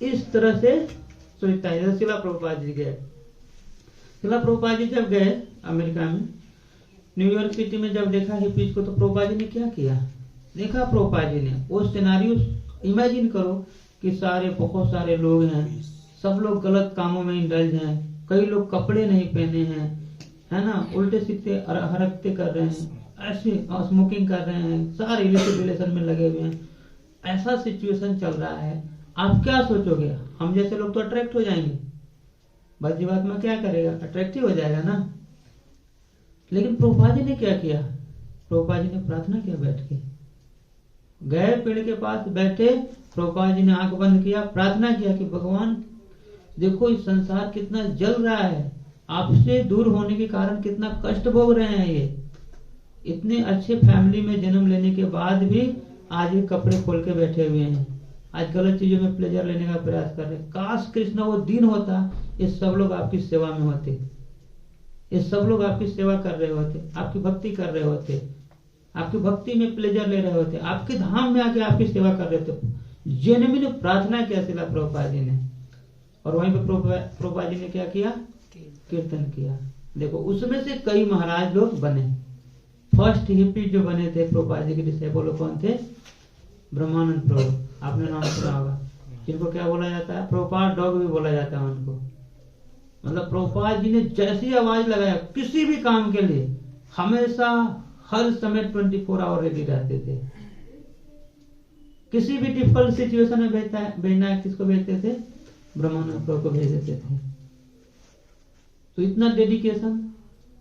इस तरह से सोचता है। जैसे शिला प्रभुपाद जी गए, शिला प्रभुपाद जी जब गए अमेरिका में, न्यूयॉर्क सिटी में जब देखा हिपीज को, तो प्रभुपाद जी ने क्या किया? देखा प्रभुपाद जी ने वो सिनेरियो इमेजिन करो कि बहुत सारे लोग हैं, सब लोग गलत कामों में इंडल्ज हैं, कई लोग कपड़े नहीं पहने हैं, है ना, उल्टे सीधे हरकते कर रहे हैं, ऐसे स्मोकिंग कर रहे हैं, सारे इलिसिट रिलेशन में लगे हुए हैं, ऐसा सिचुएशन चल रहा है। आप क्या सोचोगे? हम जैसे लोग तो अट्रैक्ट हो जाएंगे, बस जीवात्मा क्या करेगा? अट्रैक्टिव हो जाएगा ना। लेकिन प्रभुपाद जी ने क्या किया? प्रभुपाद जी ने प्रार्थना किया बैठ के, गए पेड़ के पास बैठे, प्रभुपाद जी ने आंख बंद किया, प्रार्थना किया कि भगवान देखो इस संसार कितना जल रहा है, आपसे दूर होने के कारण कितना कष्ट भोग रहे हैं ये, इतने अच्छे फैमिली में जन्म लेने के बाद भी आज ये कपड़े खोल के बैठे हुए हैं, आज गलत चीजों में प्लेजर लेने का प्रयास कर रहे हैं। काश कृष्ण वो दिन होता, ये सब लोग आपकी सेवा में होते, ये सब लोग आपकी सेवा कर रहे होते, आपकी भक्ति कर रहे होते, आपकी भक्ति में प्लेजर ले रहे होते, आपके धाम में आके आपकी सेवा कर रहे थे। जेन्युइन प्रार्थना किया शिला प्रभुपाद जी ने, और वहीं पे प्रभुपाद जी ने क्या किया? कीर्तन किया। देखो उसमें से कई महाराज लोग बने। फर्स्ट हिप्पी जो बने थे प्रभुपाद जी के डिसेबल कौन थे? ब्रह्मानंद प्रभु, आपने नाम सुना होगा, जिनको क्या बोला जाता है? प्रभुपाद डॉग भी बोला जाता है उनको। मतलब प्रभुपाद जी ने जैसी आवाज लगाया किसी भी काम के लिए, हमेशा हर समय 24 आवर रेडी रहते थे। किसी भी डिफिकल्ट सिचुएशन में भेजना है, किसको भेजते थे? ब्रह्मानंद प्रभु को भेज देते थे। तो इतना डेडिकेशन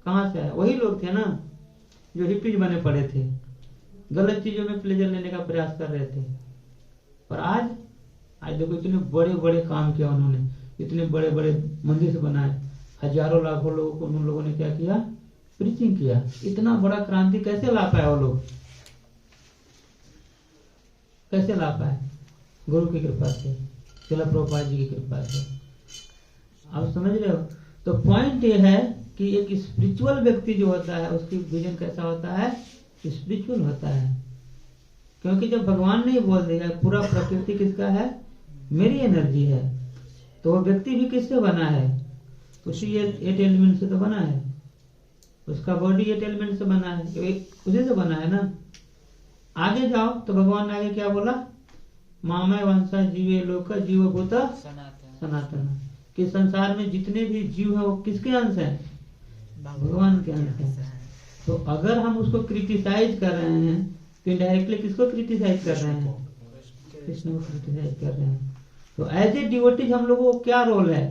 कहाँ से आया? वही लोग थे ना जो हिप्पीज बने पड़े थे, गलत चीजों में प्लेजर लेने का प्रयास कर रहे थे। और आज देखो इतने बड़े बड़े काम किया उन्होंने, इतने बड़े बड़े मंदिर बनाए, हजारों लाखों लोगों को उन लोगों ने क्या किया? प्रीचिंग किया। इतना बड़ा क्रांति कैसे ला पाए वो लोग? कैसे ला पाए? गुरु की कृपा से, शिला प्रभुपाद जी की कृपा से। आप समझ रहे हो? तो पॉइंट ये है कि एक स्पिरिचुअल व्यक्ति जो होता है उसकी विजन कैसा होता है? स्पिरिचुअल होता है। क्योंकि जब भगवान ने ही बोल दिया पूरा प्रकृति किसका है? मेरी एनर्जी है, तो वो व्यक्ति भी किससे बना है? उसी 8 एलिमेंट से तो बना है, उसका बॉडी 8 एलिमेंट से बना है, उसी से बना है ना। आगे जाओ तो भगवान ने आगे क्या बोला? मामय वंशा जीवे लोक जीव भूत सनातन, कि संसार में जितने भी जीव हैं वो किसके अंश हैं? भगवान के अंश हैं। तो अगर हम उसको क्रिटिसाइज कर रहे हैं तो इनडायरेक्टली किसको क्रिटिसाइज कर रहे हैं? कृष्ण को क्रिटिसाइज कर रहे हैं। तो एज ए डिवोटीज हम लोगों को क्या रोल है?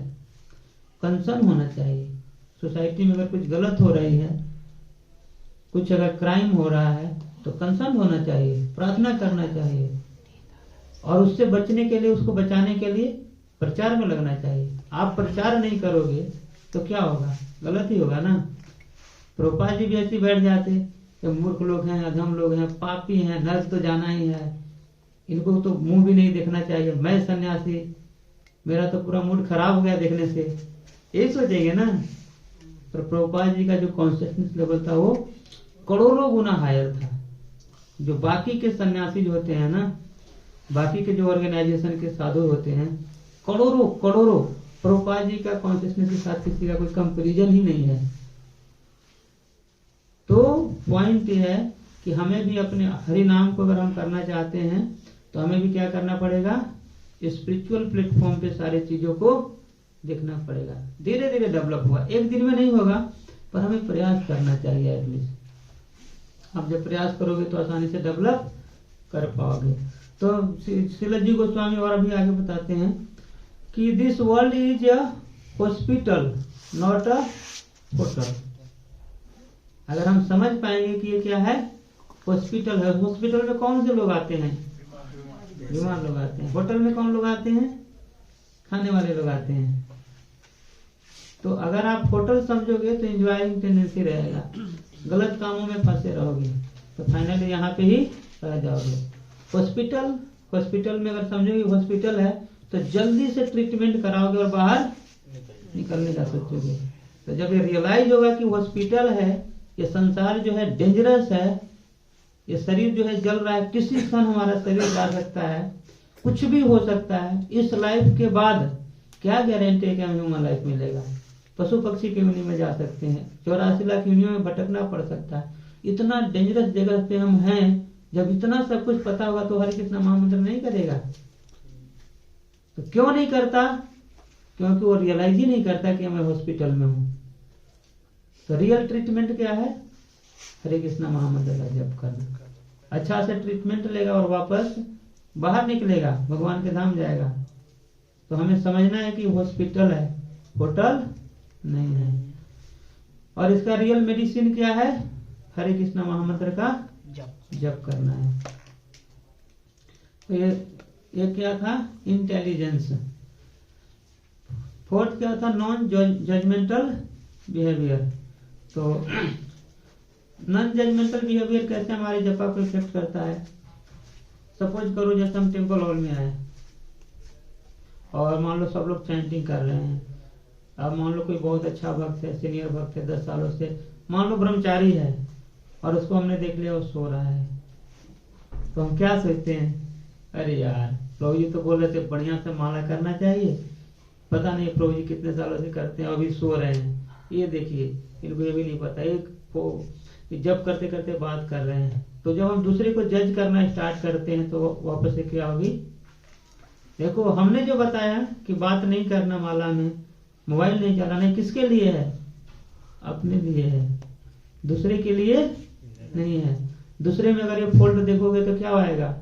कंसर्न होना चाहिए। सोसाइटी में अगर कुछ गलत हो रही है, कुछ अगर क्राइम हो रहा है, तो कंसर्न होना चाहिए, प्रार्थना करना चाहिए, और उससे बचने के लिए, उसको बचाने के लिए प्रचार में लगना चाहिए। आप प्रचार नहीं करोगे तो क्या होगा? गलत ही होगा ना। प्रभुपाद जी भी ऐसे बैठ जाते कि मूर्ख लोग हैं, अधम लोग हैं, पापी हैं, नर्क तो जाना ही है, इनको तो मुंह भी नहीं देखना चाहिए, मैं सन्यासी, मेरा तो पूरा मूड खराब हो गया देखने से, यही सोचेंगे ना। पर प्रभुपाद जी का जो कॉन्शियसनेस लेवल था वो करोड़ों गुना हायर था। जो बाकी के सन्यासी जो होते हैं ना, बाकी के जो ऑर्गेनाइजेशन के साधु होते हैं, करोड़ों करोड़ों, प्रभुपाद जी का कॉन्शियसनेस के साथ किसी का कोई कंपैरिजन ही नहीं है। तो पॉइंट ये है कि हमें भी अपने हरि नाम को अगर हम करना चाहते हैं तो हमें भी क्या करना पड़ेगा? स्पिरिचुअल प्लेटफॉर्म पे सारी चीजों को देखना पड़ेगा। धीरे धीरे डेवलप होगा, एक दिन में नहीं होगा, पर हमें प्रयास करना चाहिए एटलीस्ट। आप जब प्रयास करोगे तो आसानी से डेवलप कर पाओगे। तो श्रील जी गोस्वामी और अभी आगे बताते हैं कि this world is a hospital not a hotel. अगर हम समझ पाएंगे कि ये क्या है? हॉस्पिटल है। हॉस्पिटल में कौन से लोग आते हैं? बीमार लोग आते हैं। होटल में कौन लोग आते हैं? खाने वाले लोग आते हैं। तो अगर आप होटल समझोगे तो एंजॉयिंग टेंडेंसी रहेगा, गलत कामों में फंसे रहोगे, तो फाइनली यहाँ पे ही रह जाओगे। हॉस्पिटल में अगर समझोगे हॉस्पिटल है तो जल्दी से ट्रीटमेंट कराओगे और बाहर निकलने का सोचोगे। तो जब ये रियलाइज होगा कि हॉस्पिटल है, ये संसार जो है डेंजरस है, ये शरीर जो है जल रहा है, किसी क्षण हमारा शरीर जा सकता है, कुछ भी हो सकता है, इस लाइफ के बाद क्या गारंटी है कि हमें ह्यूमन लाइफ मिलेगा? पशु पक्षी की योनि में जा सकते हैं, 84 लाख योनियों में भटकना पड़ सकता है। इतना डेंजरस जगह पे हम हैं, जब इतना सब कुछ पता होगा तो हरे कृष्ण महामंत्र नहीं करेगा? तो क्यों नहीं करता? क्योंकि वो रियलाइज ही नहीं करता कि मैं हॉस्पिटल में हूं। तो रियल ट्रीटमेंट क्या है? हरे कृष्ण महामंत्र का जप करना। अच्छा से ट्रीटमेंट लेगा और वापस बाहर निकलेगा, भगवान के धाम जाएगा। तो हमें समझना है कि हॉस्पिटल है, होटल नहीं है। और इसका रियल मेडिसिन क्या है? हरे कृष्ण महामंत्र का जप करना है। ये क्या था? इंटेलिजेंस। फोर्थ क्या था? Non judgmental behaviour. तो नॉन जजमेंटल बिहेवियर कैसे हमारे जपा को इफेक्ट करता है? सपोज करो जैसे हम टेम्पल हॉल में आए और मान लो सब लोग चैंटिंग कर रहे हैं। अब मान लो कोई बहुत अच्छा भक्त है, सीनियर भक्त है, 10 सालों से, मान लो ब्रह्मचारी है, और उसको हमने देख लिया वो सो रहा है, तो हम क्या सोचते हैं? अरे यार, प्रभु जी तो बोल रहे थे बढ़िया से माला करना चाहिए, पता नहीं प्रभु जी कितने सालों से करते हैं, अभी सो रहे हैं। ये देखिए, इनको ये भी नहीं पता, एक जब करते करते बात कर रहे हैं। तो जब हम दूसरे को जज करना स्टार्ट करते हैं तो वापस से क्या होगी? देखो, हमने जो बताया कि बात नहीं करना माला में, मोबाइल नहीं चलाना, किसके लिए है? अपने लिए है, दूसरे के लिए नहीं है। दूसरे में अगर ये फॉल्ट देखोगे तो क्या आएगा?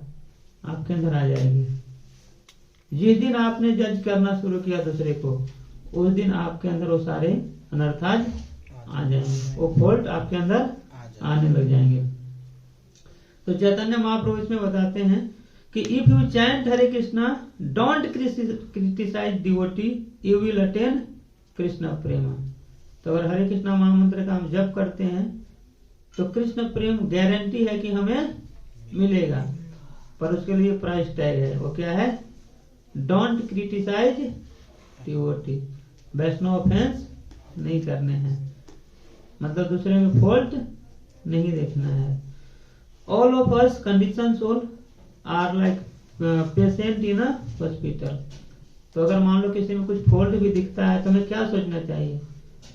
आपके अंदर आ जाएगी। जिस दिन आपने जज करना शुरू किया दूसरे को, उस दिन आपके अंदर वो सारे अनर्थाज आ जाएंगे, वो फॉल्ट आपके अंदर आने लग जाएंगे। तो चैतन्य महाप्रभु इसमें बताते हैं कि if you chant Hare Krishna don't criticise devotee, you will attain Krishna प्रेम। तो अगर हरे कृष्णा महामंत्र का हम जप करते हैं तो कृष्ण प्रेम गारंटी है कि हमें मिलेगा, पर उसके लिए प्राइस टैग है। वो क्या है? Don't criticise devotee, Vaishnava offence नहीं करने हैं, मतलब दूसरे में फॉल्ट नहीं देखना है। All of us condition soul are like patient in a hospital. तो अगर मान लो किसी में कुछ फॉल्ट भी दिखता है तो हमें क्या सोचना चाहिए?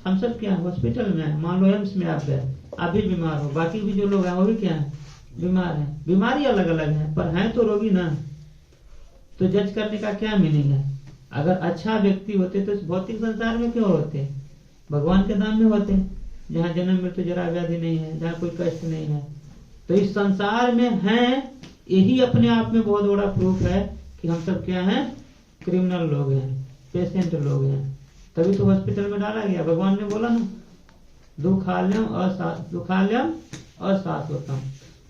हम सब क्या हॉस्पिटल में है, मान लो एम्स में आप गए, आप भी बीमार हो, बाकी भी जो लोग हैं वो भी क्या है? बीमार हैं। बीमारी अलग अलग है पर हैं तो रोगी ना। तो जज करने का क्या मीनिंग है? अगर अच्छा व्यक्ति होते तो इस भौतिक संसार में क्यों होते? भगवान के धाम में होते, जहाँ जन्म मृत्यु जरा व्याधि नहीं है, जहाँ कोई कष्ट नहीं है। तो इस संसार में हैं, यही अपने आप में बहुत बड़ा प्रूफ है कि हम सब क्या हैं? क्रिमिनल लोग हैं, पेशेंट लोग हैं। तभी तो हॉस्पिटल में डाला गया। भगवान ने बोला ना, दुखालयम अशाश्वतम।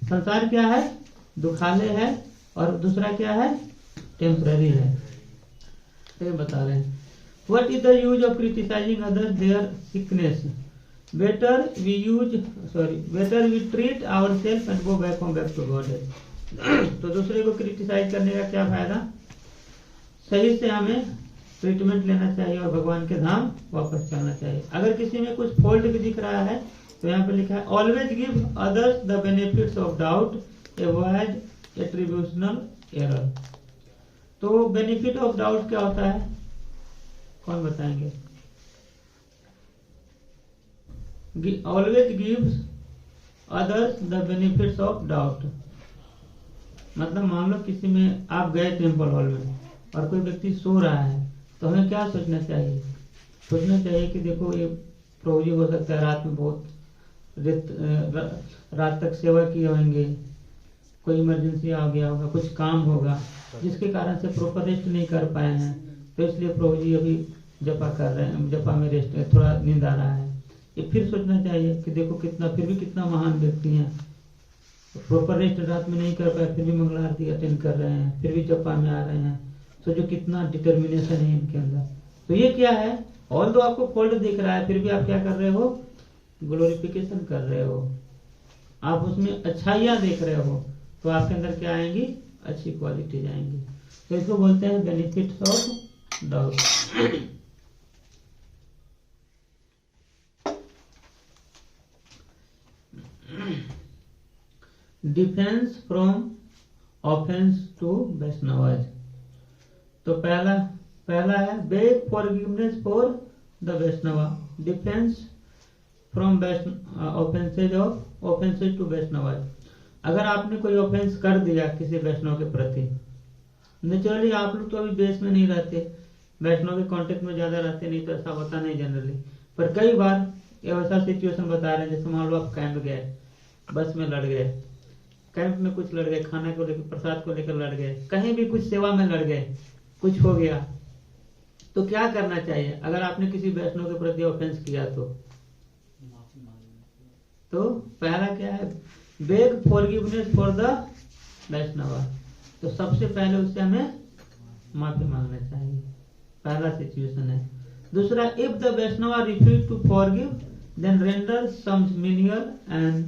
संसार क्या है? दुखालय है, और दूसरा क्या है? टेम्पररी है। तो ये बता रहे हैं, what is the use of criticising others their sickness? Better we treat ourself and go back to God. तो दूसरे को क्रिटिसाइज करने का क्या फायदा? सही से हमें ट्रीटमेंट लेना चाहिए और भगवान के धाम वापस चलना चाहिए। अगर किसी में कुछ फॉल्ट भी दिख रहा है तो यहाँ पे लिखा है, always give others the benefits of doubt, avoid attributional error. तो बेनिफिट ऑफ डाउट क्या होता है? कौन बताएंगे? Always gives others the benefits of doubt, मतलब मान लो किसी में आप गए टेम्पल हॉल में और कोई व्यक्ति सो रहा है, तो हमें क्या सोचना चाहिए? सोचना चाहिए कि देखो ये प्रभु जी हो सकता है रात में बहुत रात तक सेवा किए होंगे, कोई इमरजेंसी आ गया होगा, कुछ काम होगा जिसके कारण से प्रॉपर रेस्ट नहीं कर पाए हैं, तो इसलिए प्रभु जी अभी जपा कर रहे हैं, जपा में रेस्ट है, थोड़ा नींद आ रहा है। ये फिर सोचना चाहिए कि देखो कितना, फिर भी कितना महान व्यक्ति हैं, प्रॉपर रेस्ट रात में नहीं कर पाए, फिर भी मंगला आरती अटेंड कर रहे हैं, फिर भी जपा में आ रहे हैं। सोचो कितना डिटर्मिनेशन है इनके अंदर। तो ये क्या है? और तो आपको फॉल्ट दिख रहा है, फिर भी आप क्या कर रहे हो? ग्लोरिफिकेशन कर रहे हो, आप उसमें अच्छाइयाँ देख रहे हो, तो आपके अंदर क्या आएंगी? अच्छी क्वालिटी आएंगी। तो इसको बोलते हैं benefits of doubt. Defence from offence to वैष्णवाज। तो पहला है बेग फॉरगिवनेस फॉर द वैष्णवा, डिफेंस फ्रॉम ऑफेंसेज टू वैष्णवाज। अगर आपने कोई ऑफेंस कर दिया किसी वैष्णव के प्रति, नेचुरली आप लोग तो अभी बेस में नहीं रहते, वैष्णव के कांटेक्ट में ज्यादा रहते नहीं, तो ऐसा होता नहीं जनरली। पर कई बार ऐसा सिचुएशन बता रहे हैं, जैसे मान लो आप कैंप गए, बस में लड़ गए, कैंप में कुछ लड़ गए, खाना को लेकर, प्रसाद को लेकर लड़ गए, कहीं भी कुछ सेवा में लड़ गए, कुछ हो गया, तो क्या करना चाहिए? अगर आपने किसी वैष्णव के प्रति ऑफेंस किया तो पहला क्या है? बेग फॉरगिवनेस फॉर द वैष्णव। तो तो सबसे पहले उससे हमें माफी मांगना चाहिए, पहला सिचुएशन है। दूसरा, if the Vaishnava refuse to forgive then render some menial and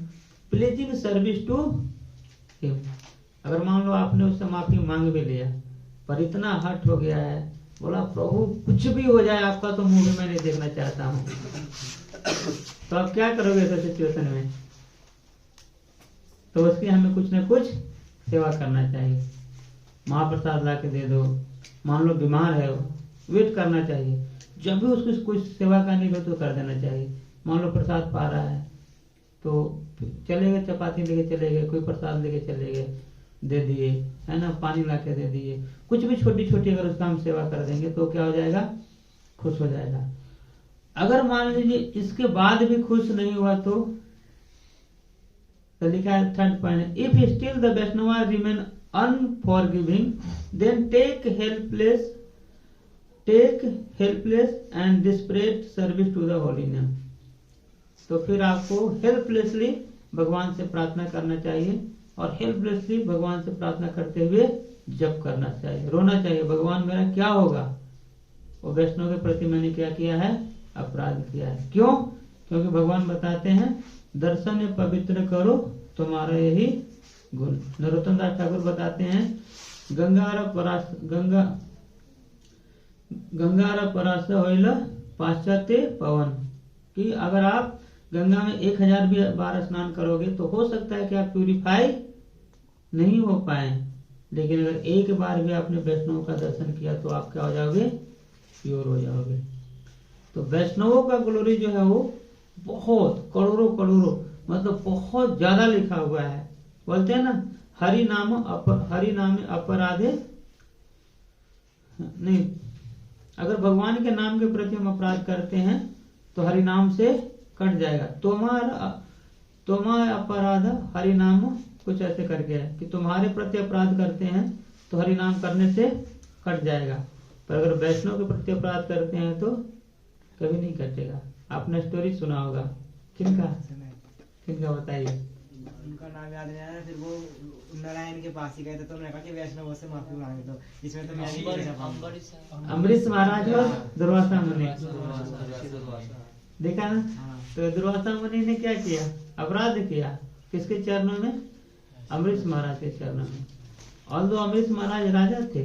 pleasing service to him. अगर मान लो आपने उससे माफी मांग भी लिया पर इतना हट हो गया है, बोला प्रभु कुछ भी हो जाए आपका तो मूवी मैं नहीं देखना चाहता हूँ, तो आप क्या करोगे ऐसे सिचुएशन में? तो उसकी हमें कुछ न कुछ सेवा करना चाहिए। महाप्रसाद ला के दे दो, मान लो बीमार है वेट करना चाहिए, जब भी उसकी कुछ सेवा करनी हो तो कर देना चाहिए। मान लो प्रसाद पा रहा है तो चले गए, चपाती लेके चले गए, कोई प्रसाद लेके चले गए, दे दिए, है ना, पानी ला के दे दिए, कुछ भी छोटी छोटी अगर उसका हम सेवा कर देंगे तो क्या हो जाएगा? खुश हो जाएगा। अगर मान लीजिए इसके बाद भी खुश नहीं हुआ तो लिखा है third point, if still the Vaishnava remain unforgiving then take helpless and desperate service to the holy name. तो फिर आपको हेल्पलेसली भगवान से प्रार्थना करना चाहिए और हेल्पलेसली भगवान से प्रार्थना करते हुए जप करना चाहिए, रोना चाहिए, भगवान मेरा क्या होगा? वो वैष्णव के प्रति मैंने क्या किया है? अपराध किया है। क्यों? क्योंकि भगवान बताते हैं दर्शन पवित्र करो तुम्हारा यही गुण। नरोत्तम दास ठाकुर बताते हैं गंगार परास होइल पाश्चात्य पवन, कि अगर आप गंगा में 1000 भी बार स्नान करोगे तो हो सकता है कि आप प्यूरिफाई नहीं हो पाए, लेकिन अगर एक बार भी आपने वैष्णव का दर्शन किया तो आप क्या हो जाओगे? प्योर हो जाओगे। तो वैष्णवों का ग्लोरी जो है वो बहुत करोड़ों मतलब बहुत ज्यादा लिखा हुआ है। बोलते हैं ना हरि नाम अपराधे नहीं, अगर भगवान के नाम के प्रति हम अपराध करते हैं तो हरि नाम से कट जाएगा। तुम्हारा अपराध हरि नाम कुछ ऐसे करके है कि तुम्हारे प्रति अपराध करते हैं तो हरि नाम करने से कट जाएगा, पर अगर वैष्णव के प्रति अपराध करते हैं तो कभी नहीं कटेगा। आपने स्टोरी सुना होगा, किनका बताइए? उनका नाम याद नहीं आ रहा, फिर वो नारायण के पास ही गए थे तो उन्होंने कहा कि वैष्णव से माफी मांगे, तो इसमें तो मैं अम्बरीश महाराज और दुर्वासा मुनि, देखा ना? तो दुर्वासा मुनि ने क्या किया? अपराध किया। किसके चरणों में? अम्बरीश महाराज के चरणों में। और दो अम्बरीश महाराज राजा थे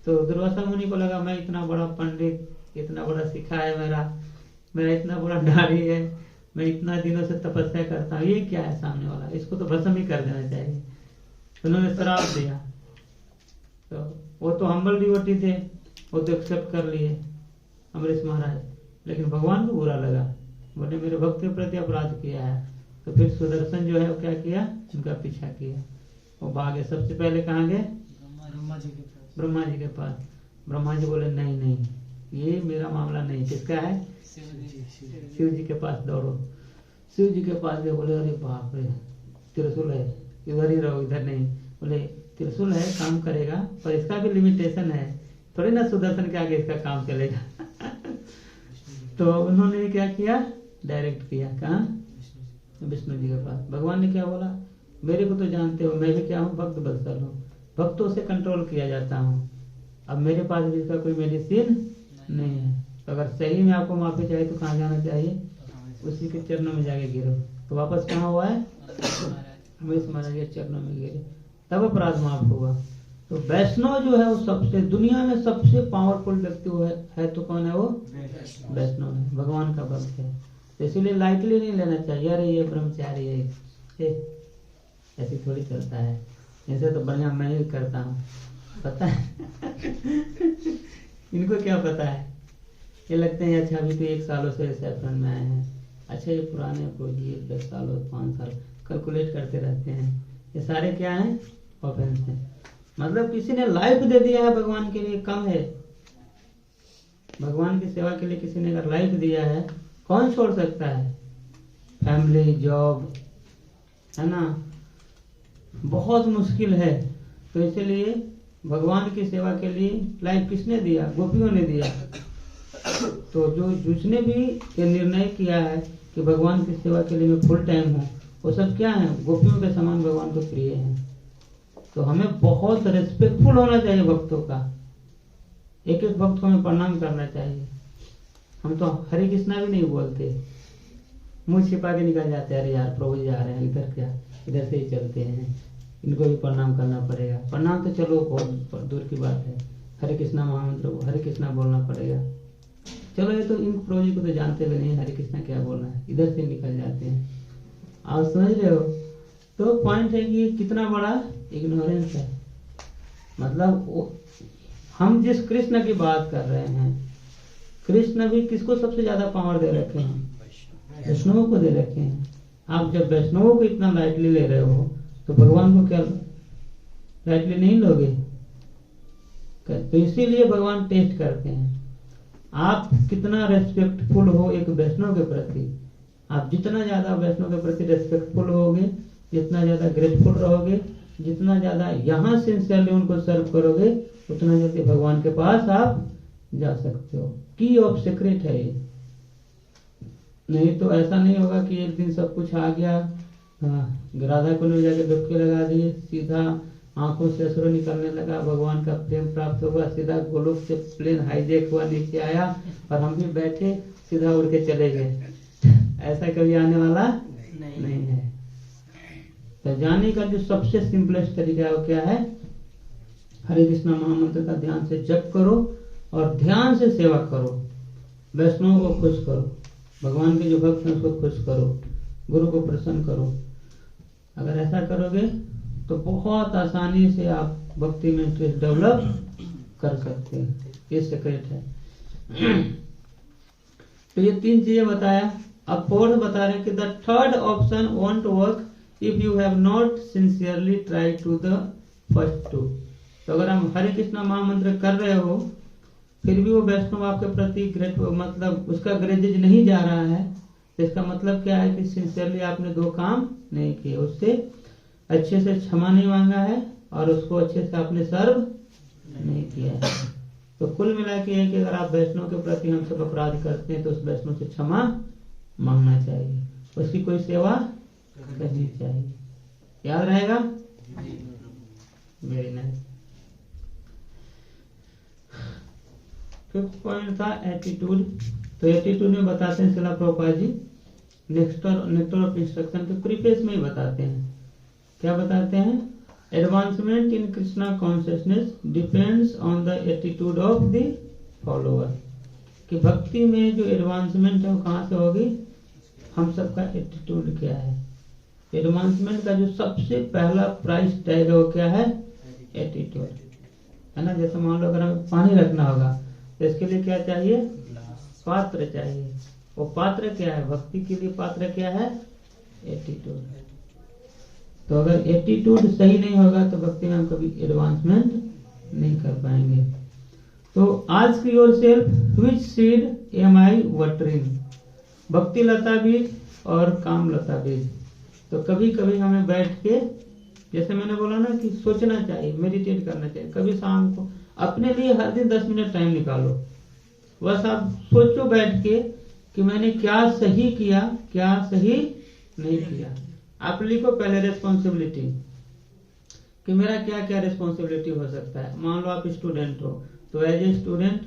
तो दुर्वासा मुनि को लगा मैं इतना बड़ा पंडित, इतना बड़ा सिखा है मेरा इतना बड़ा दाढ़ी है, मैं इतना दिनों से तपस्या करता हूँ, ये क्या है सामने वाला, इसको तो भस्म ही कर देना चाहिए। उन्होंने श्राप दिया। तो वो तो हम्बल डिवोटी थे, वो तो एक्सेप्ट कर लिए अम्बरीश महाराज, लेकिन भगवान को बुरा लगा, बोले मेरे भक्त के प्रति अपराध किया है। तो फिर सुदर्शन जो है वो क्या किया? उनका पीछा किया, वो भागे। सबसे पहले कहाँ गए? ब्रह्मा जी के पास। ब्रह्मा जी बोले नहीं ये मेरा मामला नहीं, किसका है? शिव जी के पास दौड़ो। शिव जी के पास गए, बोले अरे बाप रे त्रिशूल है, इधर ही रहो, इधर नहीं। बोले त्रिशूल है काम करेगा पर इसका भी लिमिटेशन है, थोड़ी ना सुदर्शन के आगे इसका काम चलेगा। तो उन्होंने क्या किया? डायरेक्ट किया। कहाँ? विष्णु जी के पास। भगवान ने क्या बोला? मेरे को तो जानते हो, मैं भी क्या हूँ? भक्त बत्सल हूँ, भक्तों से कंट्रोल किया जाता हूँ। अब मेरे पास भी इसका कोई मेडिसिन नहीं है, तो अगर सही में आपको माफी चाहिए तो कहाँ जाना चाहिए? उसी के चरणों में जाके गिरो। तो वापस कहाँ हुआ है? अम्बरीश महाराज के चरणों में गिरे, तब अपराध माफ हुआ। तो वैष्णव जो है वो सबसे दुनिया में सबसे पावरफुल व्यक्ति है तो कौन है? वो वैष्णव है, भगवान का भक्त है। तो इसीलिए लाइटली नहीं लेना चाहिए, अरे ये ब्रह्मचारी है, ऐसी थोड़ी चलता है, ऐसे तो बढ़िया मैं ही करता हूँ, पता है। इनको क्या पता है? ये लगते हैं अच्छा अभी तो 1 सालों से सैफरन में आए हैं, अच्छा ये पुराने को ये 10 सालों 5 साल कैलकुलेट करते रहते हैं। ये सारे क्या हैं? ऑफेंस हैं। मतलब किसी ने लाइफ दे दिया है भगवान के लिए, कम है। भगवान की सेवा के लिए किसी ने अगर लाइफ दिया है, कौन छोड़ सकता है? फैमिली, जॉब, है ना, बहुत मुश्किल है। तो इसलिए भगवान की सेवा के लिए लाइफ किसने दिया? गोपियों ने दिया। तो जिसने भी ये निर्णय किया है कि भगवान की सेवा के लिए मैं फुल टाइम हूँ, वो सब क्या है? गोपियों के समान भगवान को प्रिय हैं। तो हमें बहुत रेस्पेक्टफुल होना चाहिए भक्तों का। एक एक भक्त को हमें प्रणाम करना चाहिए। हम तो हरे कृष्णा भी नहीं बोलते, मुंह छिपा के निकल जाते हैं, अरे यार प्रभु जी आ रहे हैं, इधर क्या, इधर से ही चलते हैं, इनको भी प्रणाम करना पड़ेगा। प्रणाम तो चलो बहुत दूर की बात है, हरे कृष्णा महामंत्र हरे कृष्णा बोलना पड़ेगा। चलो ये तो इन प्रभु जी को तो जानते भी नहीं हरे कृष्णा क्या बोलना है, इधर से निकल जाते हैं। आप समझ रहे हो? तो पॉइंट है कि कितना बड़ा इग्नोरेंस है। मतलब हम जिस कृष्ण की बात कर रहे हैं, कृष्ण भी किसको सबसे ज्यादा पावर दे रखे हैं? वैष्णवों को दे रखे हैं। आप जब वैष्णवों को इतना लाइटली ले रहे हो तो भगवान को क्या लाइटली नहीं लोगे? तो इसीलिए भगवान टेस्ट करते हैं आप कितना रेस्पेक्टफुल हो एक वैष्णव के प्रति। आप जितना ज्यादा वैष्णव के प्रति रेस्पेक्टफुल होगे, जितना ज्यादा ग्रेटफुल रहोगे, जितना ज्यादा यहाँ सिंसियरली उनको सर्व करोगे, उतना जल्दी भगवान के पास आप जा सकते हो। की ऑफ सीक्रेट है ये। नहीं तो ऐसा नहीं होगा कि एक दिन सब कुछ आ गया, राधा को ले जाके डुबकी लगा दी, सीधा आंखों से अश्रु निकलने लगा, भगवान का प्रेम प्राप्त हुआ, सीधा गोलोक से प्लेन हाईजेक हुआ नीचे आया और हम भी बैठे सीधा उड़ के चले गए। ऐसा कभी आने वाला नहीं है। तो जाने का जो सबसे सिंपलेस्ट तरीका है वो क्या है? हरे कृष्णा महामंत्र का ध्यान से जप करो और ध्यान से सेवा करो, वैष्णव को खुश करो, भगवान के जो भक्त हैं उसको खुश करो, गुरु को प्रसन्न करो। अगर ऐसा करोगे तो बहुत आसानी से आप भक्ति में इंटरेस्ट डेवलप कर सकते हैं। ये सीक्रेट है। तो ये 3 चीजें बताया। अब 4th बता रहे हैं कि the third option won't work if you have not sincerely try to the first 2। तो अगर हम हरे कृष्णा महामंत्र कर रहे हो फिर भी वो वैष्णव आपके प्रति ग्रेट मतलब उसका ग्रेजेज नहीं जा रहा है, तो इसका मतलब क्या है कि सिंसियरली आपने 2 काम नहीं किए, उससे अच्छे से क्षमा नहीं मांगा है और उसको अच्छे से आपने सर्व नहीं किया है। तो कुल मिला के है कि अगर आप वैष्णव के प्रति हम सब अपराध करते हैं तो उस वैष्णव से क्षमा मांगना चाहिए, उसकी कोई सेवा करनी चाहिए। याद रहेगा? Very nice. 5th पॉइंट था एटीट्यूड। तो एटीट्यूड में बताते हैं Srila Prabhupada ji nectar of instruction के प्रीफेस में ही बताते हैं। क्या बताते हैं? Advancement in Krishna consciousness depends on the attitude of the follower. कि भक्ति में जो एडवांसमेंट है वो कहाँ से होगी? हम सबका एटीट्यूड क्या है। एडवांसमेंट का जो सबसे पहला प्राइस टैग है वो क्या है? एटीट्यूड है ना। जैसे मान लो अगर हमें पानी रखना होगा तो इसके लिए क्या चाहिए? पात्र चाहिए। वो पात्र क्या है? भक्ति के लिए पात्र क्या है? एटीट्यूड। तो अगर एटीट्यूड सही नहीं होगा तो भक्ति में हम कभी एडवांसमेंट नहीं कर पाएंगे। तो ask yourself which seed am I watering, भक्ति लता बीज और काम लता बीज। तो कभी कभी हमें बैठ के, जैसे मैंने बोला ना कि सोचना चाहिए, मेडिटेट करना चाहिए। कभी शाम को अपने लिए हर दिन 10 मिनट टाइम निकालो, बस आप सोचो बैठ के कि मैंने क्या सही किया, क्या सही नहीं किया। आप लिखो पहले रेस्पॉन्सिबिलिटी कि मेरा क्या क्या रेस्पॉन्सिबिलिटी हो सकता है। मान लो आप स्टूडेंट हो तो एज ए स्टूडेंट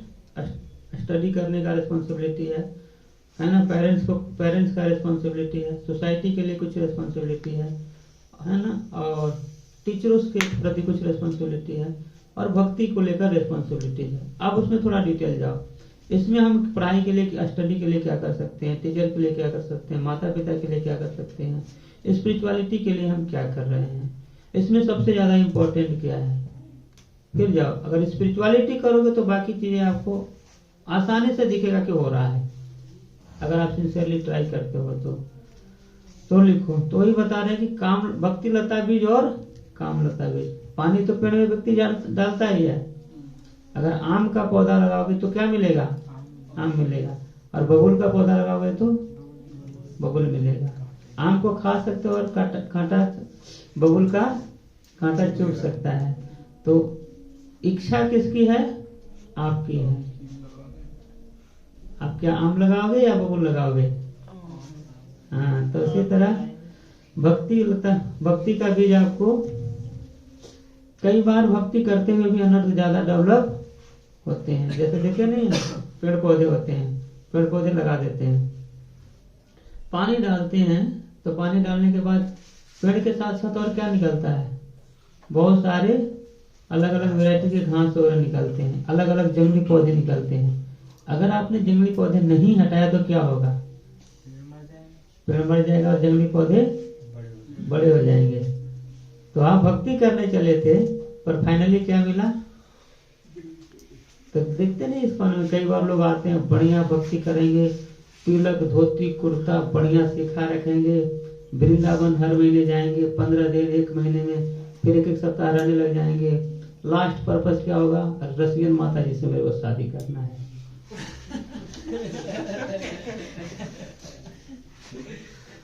स्टडी करने का रेस्पॉन्सिबिलिटी है ना। पेरेंट्स का रेस्पॉन्सिबिलिटी है, सोसाइटी के लिए कुछ रेस्पॉन्सिबिलिटी है ना, और टीचरों के प्रति कुछ रेस्पॉन्सिबिलिटी है, और भक्ति को लेकर रेस्पॉन्सिबिलिटी है। अब उसमें थोड़ा डिटेल जाओ। इसमें हम पढ़ाई के लिए, स्टडी के लिए क्या कर सकते हैं, टीचर के लिए क्या कर सकते हैं, माता पिता के लिए क्या कर सकते हैं, स्पिरिचुअलिटी के लिए हम क्या कर रहे हैं, इसमें सबसे ज्यादा इम्पोर्टेंट क्या है। फिर जाओ, अगर स्पिरिचुअलिटी करोगे तो बाकी चीजें आपको आसानी से दिखेगा कि हो रहा है, अगर आप सिंसियरली ट्राई करते हो तो लिखो। तो वही बता रहे हैं कि काम भक्ति लता बीज और काम लता बीज। पानी तो पेड़ में व्यक्ति डालता ही है। अगर आम का पौधा लगाओगे तो क्या मिलेगा? आम मिलेगा। और बबूल का पौधा लगाओगे तो बबूल मिलेगा। आम को खा सकते हो और कांटा बबूल का कांटा चुभ सकता है। तो इच्छा किसकी है? आपकी है। आप क्या आम लगाओगे या बबूल लगाओगे? हाँ, तो इसी तरह भक्ति का बीज आपको कई बार भक्ति करते हुए भी अनर्थ ज्यादा डेवलप होते हैं। जैसे देखे नहीं, पेड़ पौधे होते हैं, पेड़ पौधे लगा देते हैं, पानी डालते हैं, तो पानी डालने के बाद पेड़ के साथ साथ और क्या निकलता है, बहुत सारे अलग अलग वैरायटी के घास वगैरह निकलते हैं, अलग अलग जंगली पौधे निकलते हैं। अगर आपने जंगली पौधे नहीं हटाया तो क्या होगा, पेड़ मर जाएगा और जंगली पौधे बड़े हो जाएंगे। तो आप भक्ति करने चले थे, पर फाइनली क्या मिला, तो देखते नहीं इस पाने में कई बार लोग आते हैं, बढ़िया भक्ति करेंगे, तिलक धोती कुर्ता बढ़िया सिखा रखेंगे, वृंदावन हर महीने जाएंगे, 15 दिन 1 महीने में, फिर 1 सप्ताह रहने लग जाएंगे। लास्ट पर्पस क्या होगा, रसियन माता जी से मेरे को शादी करना है।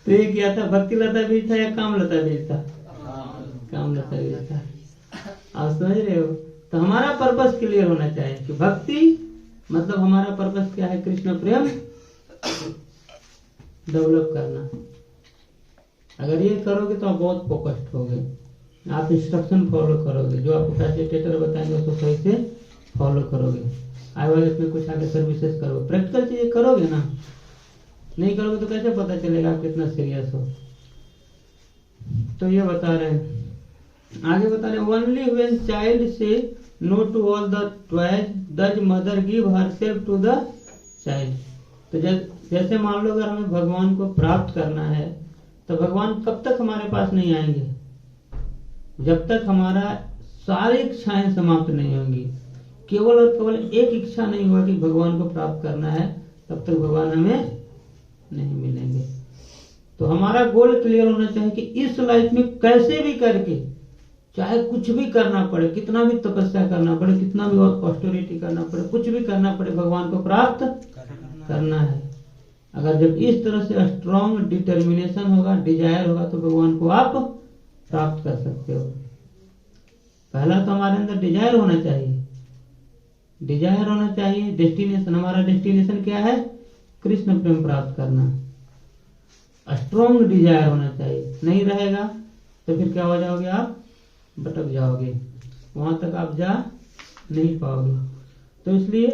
तो ये क्या था, भक्ति लता बीज था या काम लता बीज था, काम लता बीज था। आप समझ रहे हो। तो हमारा पर्पस क्लियर होना चाहिए कि भक्ति मतलब हमारा पर्पस क्या है, कृष्ण प्रेम डेवलप करना। अगर ये करोगे तो आप बहुत फोकस्ड होगे, आप इंस्ट्रक्शन फॉलो करोगे, जो आपको फैसिलिटेटर बताएंगे उसको सही से फॉलो करोगे, आईवाईएफ में कुछ आगे सर्विसेज करोगे, प्रैक्टिकल चीजें करोगे ना। नहीं करोगे तो कैसे पता चलेगा आप कितना सीरियस हो। तो ये बता रहे हैं, आगे बता रहे हैं, only when child says no to all the toys does mother give herself to the child. तो जैसे मान लो अगर हमें भगवान को प्राप्त करना है तो भगवान कब तक हमारे पास नहीं आएंगे, जब तक हमारा सारी इच्छाएं समाप्त नहीं होंगी। केवल और केवल एक इच्छा नहीं हुआ कि भगवान को प्राप्त करना है, तब तक भगवान हमें नहीं मिलेंगे। तो हमारा गोल क्लियर होना चाहिए कि इस लाइफ में कैसे भी करके, चाहे कुछ भी करना पड़े, कितना भी तपस्या करना पड़े, कितना भी ऑस्टेरिटी करना पड़े, कुछ भी करना पड़े, भगवान को प्राप्त करना है। अगर जब इस तरह से स्ट्रॉन्ग डिटर्मिनेशन होगा, डिजायर होगा, तो भगवान को आप प्राप्त कर सकते हो। पहला तो हमारे अंदर डिजायर होना चाहिए, डिजायर होना चाहिए। डेस्टिनेशन, हमारा डेस्टिनेशन क्या है, कृष्ण प्रेम प्राप्त करना। स्ट्रॉन्ग डिजायर होना चाहिए, नहीं रहेगा तो फिर क्या हो जाओगे, आप भटक जाओगे, वहां तक आप जा नहीं पाओगे। तो इसलिए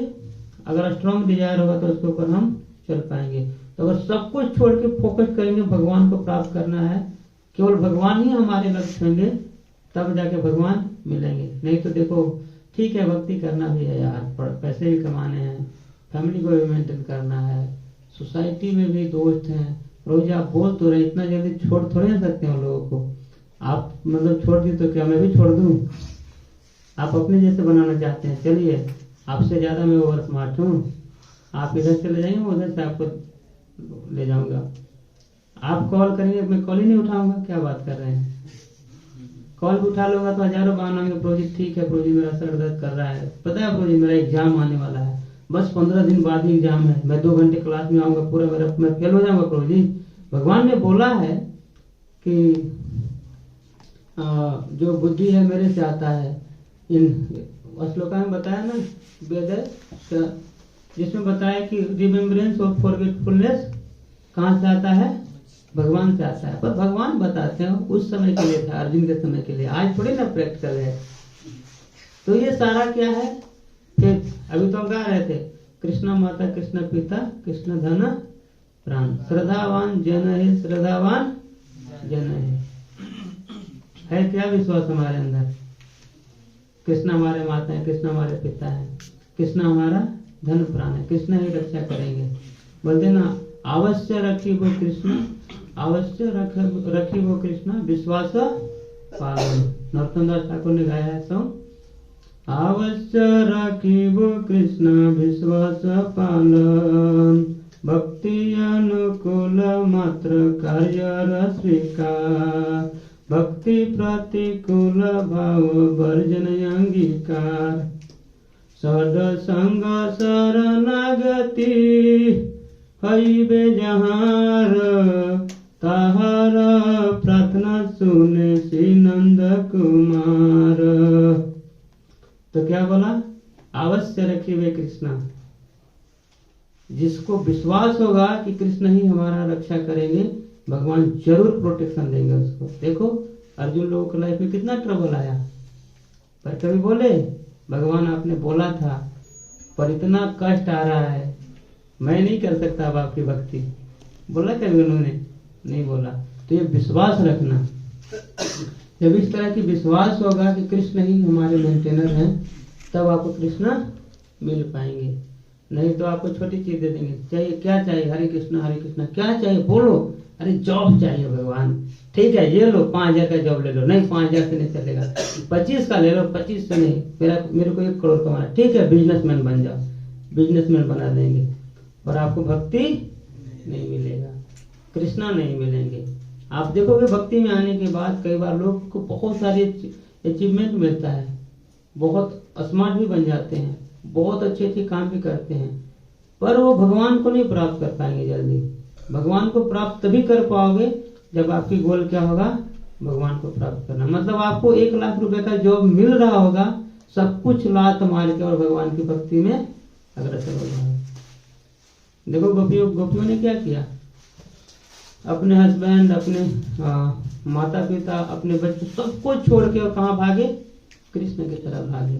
अगर स्ट्रॉन्ग डिजायर होगा तो उसके ऊपर हम चल पाएंगे। तो अगर सब कुछ छोड़ के फोकस करेंगे, भगवान को प्राप्त करना है, केवल भगवान ही हमारे लक्ष्य होंगे, तब जाके भगवान मिलेंगे। नहीं तो देखो, ठीक है भक्ति करना भी है यार, पैसे भी कमाने हैं, फैमिली को भी मेंटेन करना है, सोसाइटी में भी दोस्त हैं, रोज आप बोल तो रहे, इतना जल्दी छोड़ थोड़े ना सकते हैं लोगों को। आप मतलब छोड़ दी तो क्या मैं भी छोड़ दूं? आप अपने जैसे बनाना चाहते हैं, चलिए आपसे ज्यादा मैं ओवर स्मार्ट हूँ, आप इधर चले जाएंगे, उधर से आपको ले जाऊंगा। आप कॉल करेंगे, मैं कॉल ही नहीं उठाऊंगा, क्या बात कर रहे हैं। कॉल भी उठा लूंगा तो हजारों बहाना होंगे, प्रोजी ठीक है, प्रोजी मेरा सर दर्द कर रहा है, पता है प्रोजी मेरा एग्जाम आने वाला है, बस 15 दिन बाद ही एग्जाम है, मैं 2 घंटे क्लास में आऊंगा, पूरा मेरा मैं फेल हो जाऊंगा प्रोजी। भगवान ने बोला है कि जो बुद्धि है मेरे से आता है। इन श्लोका में बताया ना वेद, जिसमें बताया कि रिमेम्बरेंस और फॉरगेटफुलनेस कहाँ से आता है, भगवान से आता है। पर भगवान बताते हैं उस समय के लिए था, अर्जुन के समय के लिए, आज थोड़ी ना प्रैक्टिकल है। तो ये सारा क्या है कि अभी तो हम गा रहे थे, कृष्ण माता कृष्ण पिता कृष्ण धन प्राण, श्रद्धावान जन है, श्रद्धावान जन है क्या विश्वास हमारे अंदर? कृष्ण हमारे माता है, कृष्ण हमारे पिता है, कृष्ण हमारा धन प्राण है, कृष्ण ही रक्षा करेंगे। बोलते ना, अवश्य रखी वो कृष्ण, अवश्य रखी वो कृष्ण विश्वास पालन। नरोत्तम दास ठाकुर ने गाया है सॉन्ग, अवश्य रखी वो कृष्ण विश्वास पालन, भक्ति अनुकूल मात्र कार्य स्वीकार, भक्ति प्रतिकूल भाव वर्जन अंगीकार, सद संग शरणागति हईबे जहार, ताहार प्रार्थना सुने श्री नंद कुमार। तो क्या बोला, अवश्य रखी वे कृष्णा, जिसको विश्वास होगा कि कृष्ण ही हमारा रक्षा करेंगे, भगवान जरूर प्रोटेक्शन देंगे उसको। देखो अर्जुन लोगों की लाइफ में कितना ट्रबल आया, पर कभी बोले भगवान आपने बोला था पर इतना कष्ट आ रहा है, मैं नहीं कर सकता अब आपकी भक्ति, बोला कभी उन्होंने? नहीं बोला। तो ये विश्वास रखना, जब इस तरह की विश्वास होगा कि कृष्ण ही हमारे मेंटेनर हैं, तब आपको कृष्ण मिल पाएंगे। नहीं तो आपको छोटी चीज दे देंगे, चाहिए क्या चाहिए, हरे कृष्णा क्या चाहिए बोलो, अरे जॉब चाहिए भगवान, ठीक है ये लो 5,000 का जॉब ले लो, नहीं 5,000 से नहीं चलेगा, 25 का ले लो, 25 से नहीं, मेरे को 1 करोड़ कमाना, ठीक है बिजनेसमैन बन जाओ, बिजनेसमैन बना देंगे, पर आपको भक्ति नहीं मिलेगा, कृष्णा नहीं मिलेंगे। आप देखोगे भक्ति में आने के बाद कई बार लोग को बहुत सारे अचीवमेंट मिलता है, बहुत स्मार्ट भी बन जाते हैं, बहुत अच्छे काम भी करते हैं, पर वो भगवान को नहीं प्राप्त कर पाएंगे जल्दी। भगवान को प्राप्त तभी कर पाओगे जब आपकी गोल क्या होगा, भगवान को प्राप्त करना। मतलब आपको 1 लाख रुपए का जॉब मिल रहा होगा, सब कुछ लात मार के और भगवान की भक्ति में अग्रसर हो जाओगे। देखो गोपियों ने क्या किया, अपने हस्बैंड, अपने माता पिता, अपने बच्चे सबको छोड़ के और कहाँ भागे, कृष्ण की तरफ भागे।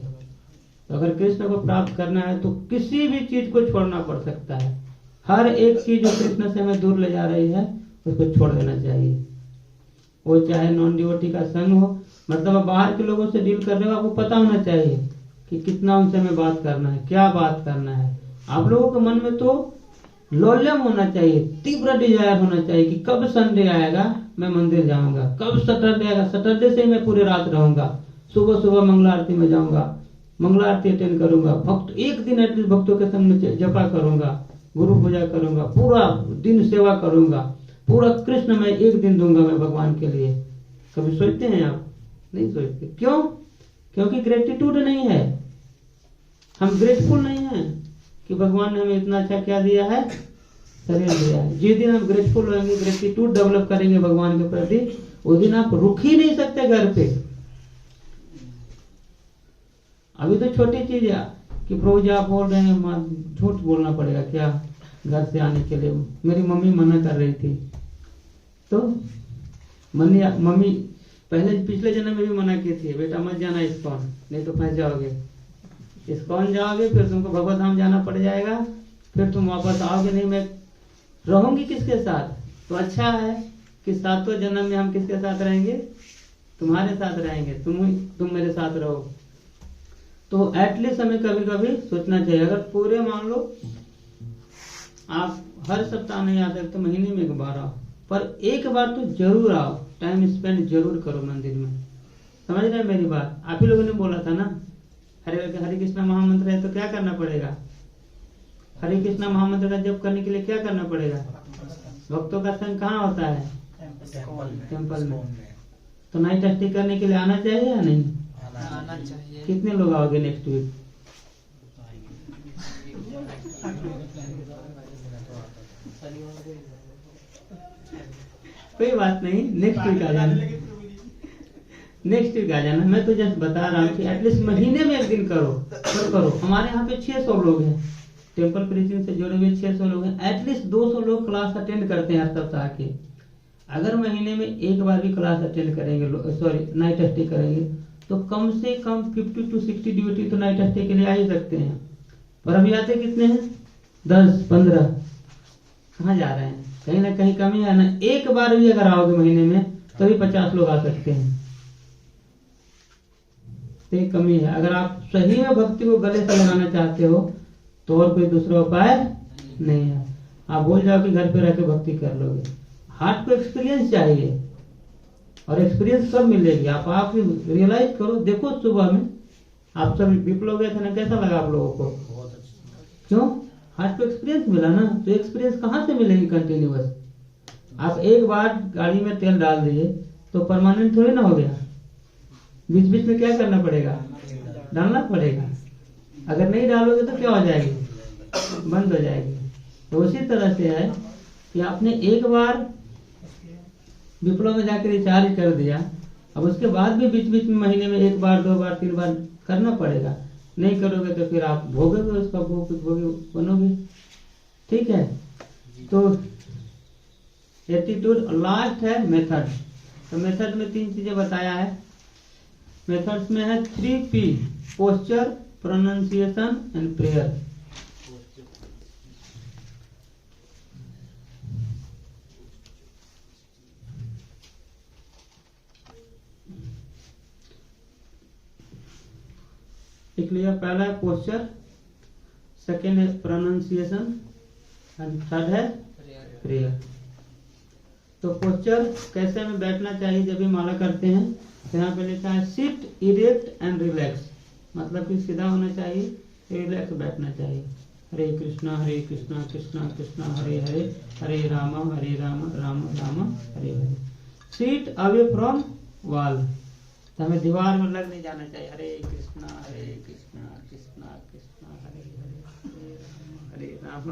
तो अगर कृष्ण को प्राप्त करना है तो किसी भी चीज को छोड़ना पड़ सकता है, हर एक चीज जो कृष्ण से हमें दूर ले जा रही है उसको छोड़ देना चाहिए। वो चाहे नॉन डिवोटी का संग हो, मतलब आप बाहर के लोगों से डील कर रहे हो, आपको पता होना चाहिए कि कितना उनसे हमें बात करना है, क्या बात करना है। आप लोगों के मन में तो लौल्यम होना चाहिए, तीव्र डिजायर होना चाहिए कि कब संडे आएगा मैं मंदिर जाऊंगा, कब सैटरडे आएगा, सैटरडे से मैं पूरे रात रहूंगा, सुबह सुबह मंगला आरती में जाऊंगा, मंगला आरती अटेंड करूंगा, भक्त एक दिन एटलीस्ट भक्तों के संग में जपा करूंगा, गुरु पूजा करूंगा, पूरा दिन सेवा करूंगा, पूरा कृष्ण मैं एक दिन दूंगा मैं भगवान के लिए। कभी सोचते हैं आप? नहीं सोचते। क्यों? क्योंकि ग्रेटिट्यूड नहीं है, हम ग्रेटफुल नहीं है कि भगवान ने हमें इतना अच्छा क्या दिया है, शरीर दिया है। जिस दिन हम ग्रेटफुल होंगे, ग्रेटिट्यूड डेवलप करेंगे भगवान के प्रति, उस दिन आप रुक ही नहीं सकते घर पे। अभी तो छोटी चीज है कि प्रभु जी आप बोल रहे हैं, झूठ बोलना पड़ेगा क्या घर से आने के लिए, मेरी मम्मी मना कर रही थी, तो मम्मी पहले पिछले जन्म में भी मना की थी, बेटा मत जाना इस्कॉन, नहीं तो फंस जाओगे, इस्कॉन जाओगे फिर तुमको भगवत धाम जाना पड़ जाएगा, फिर तुम वापस आओगे नहीं, मैं रहूंगी किसके साथ। तो अच्छा है कि 7वें जन्म में हम किसके साथ रहेंगे, तुम्हारे साथ रहेंगे, तुम मेरे साथ रहो। तो एटलीस्ट हमें कभी कभी सोचना चाहिए, अगर पूरे मान लो आप हर सप्ताह नहीं आ सकते, महीने में 1 बार आओ, पर 1 बार तो जरूर आओ, टाइम स्पेंड जरूर करो मंदिर में। समझ रहे हैं मेरी बात? आप ही लोगों ने बोला था ना, हरे कृष्णा महामंत्र है तो क्या करना पड़ेगा, हरे कृष्णा महामंत्र का जप करने के लिए क्या करना पड़ेगा, भक्तों का संग कहाँ होता है, टेम्पल में। तो नाइट स्टे करने के लिए आना चाहिए या नहीं आना चाहिए। कितने लोग आओगे नेक्स्ट वीक? कोई बात नहीं, नेक्स्ट वीक आ जाना, नेक्स्ट वीक आ जाना। मैं तो जस्ट बता रहा हूँ कि एटलीस्ट महीने में 1 दिन करो। हमारे यहाँ पे 600 लोग हैं, टेम्पल प्रीचिंग से जुड़े हुए 600 लोग हैं, एटलीस्ट 200 लोग क्लास अटेंड करते हैं हर सप्ताह के। अगर महीने में 1 बार भी क्लास अटेंड करेंगे, नाइट स्टे करेंगे, तो कम से कम 50 to 60 ड्यूटी तो नाइट स्टे के लिए आ ही सकते हैं। और अभी आते कितने हैं, 10-15, कहाँ जा रहे हैं, कहीं ना कहीं कमी है ना। 1 बार भी अगर आओगे महीने में तभी 50 लोग आ सकते हैं, तो एक कमी है। अगर आप सही में भक्ति को गले से लगाना चाहते हो तो और कोई दूसरा उपाय नहीं है। आप भूल जाओ कि घर पे रह के भक्ति कर लोगे, हार्ट को एक्सपीरियंस चाहिए, और एक्सपीरियंस कब मिलेगी, आप रियलाइज करो। देखो सुबह में आप सब विप्लव गए थे ना, कैसा लगा आप लोगों को? क्यों? हार्ट को एक्सपीरियंस मिला ना। तो एक्सपीरियंस कहाँ से मिलेगी कंटिन्यूअस? आप 1 बार गाड़ी में तेल डाल दिए तो परमानेंट थोड़ी ना हो गया, बीच बीच में क्या करना पड़ेगा, डालना पड़ेगा। अगर नहीं डालोगे तो क्या हो जाएगी, बंद हो जाएगी। तो उसी तरह से है कि आपने 1 बार विप्लव में जाकर रिचार्ज कर दिया, अब उसके बाद भी बीच बीच में महीने में 1 बार 2 बार 3 बार करना पड़ेगा। नहीं करोगे तो फिर आप भोगोगे उसका, भोगे बनोगे। ठीक है, तो एटीट्यूड। लास्ट है मेथड। तो मेथड में 3 चीजें बताया है। मेथड्स में है 3P, posture, pronunciation and prayer. लिख लिया, पहला है पोस्चर, सेकेंड है प्रोनाउंसिएशन एंड थर्ड है प्रेयर। तो पोस्चर कैसे हमें बैठना चाहिए जब भी माला करते हैं, तो यहाँ पे लिखा है सिट इरेक्ट एंड रिलैक्स, मतलब कि सीधा होना चाहिए, रिलैक्स बैठना चाहिए। हरे कृष्णा कृष्णा कृष्णा हरे हरे, हरे Ram Ram Ram Hare Hare. Seat away from wall, तो हमें दीवार में लग नहीं जाना चाहिए। हरे कृष्णा कृष्णा कृष्णा हरे हरे राम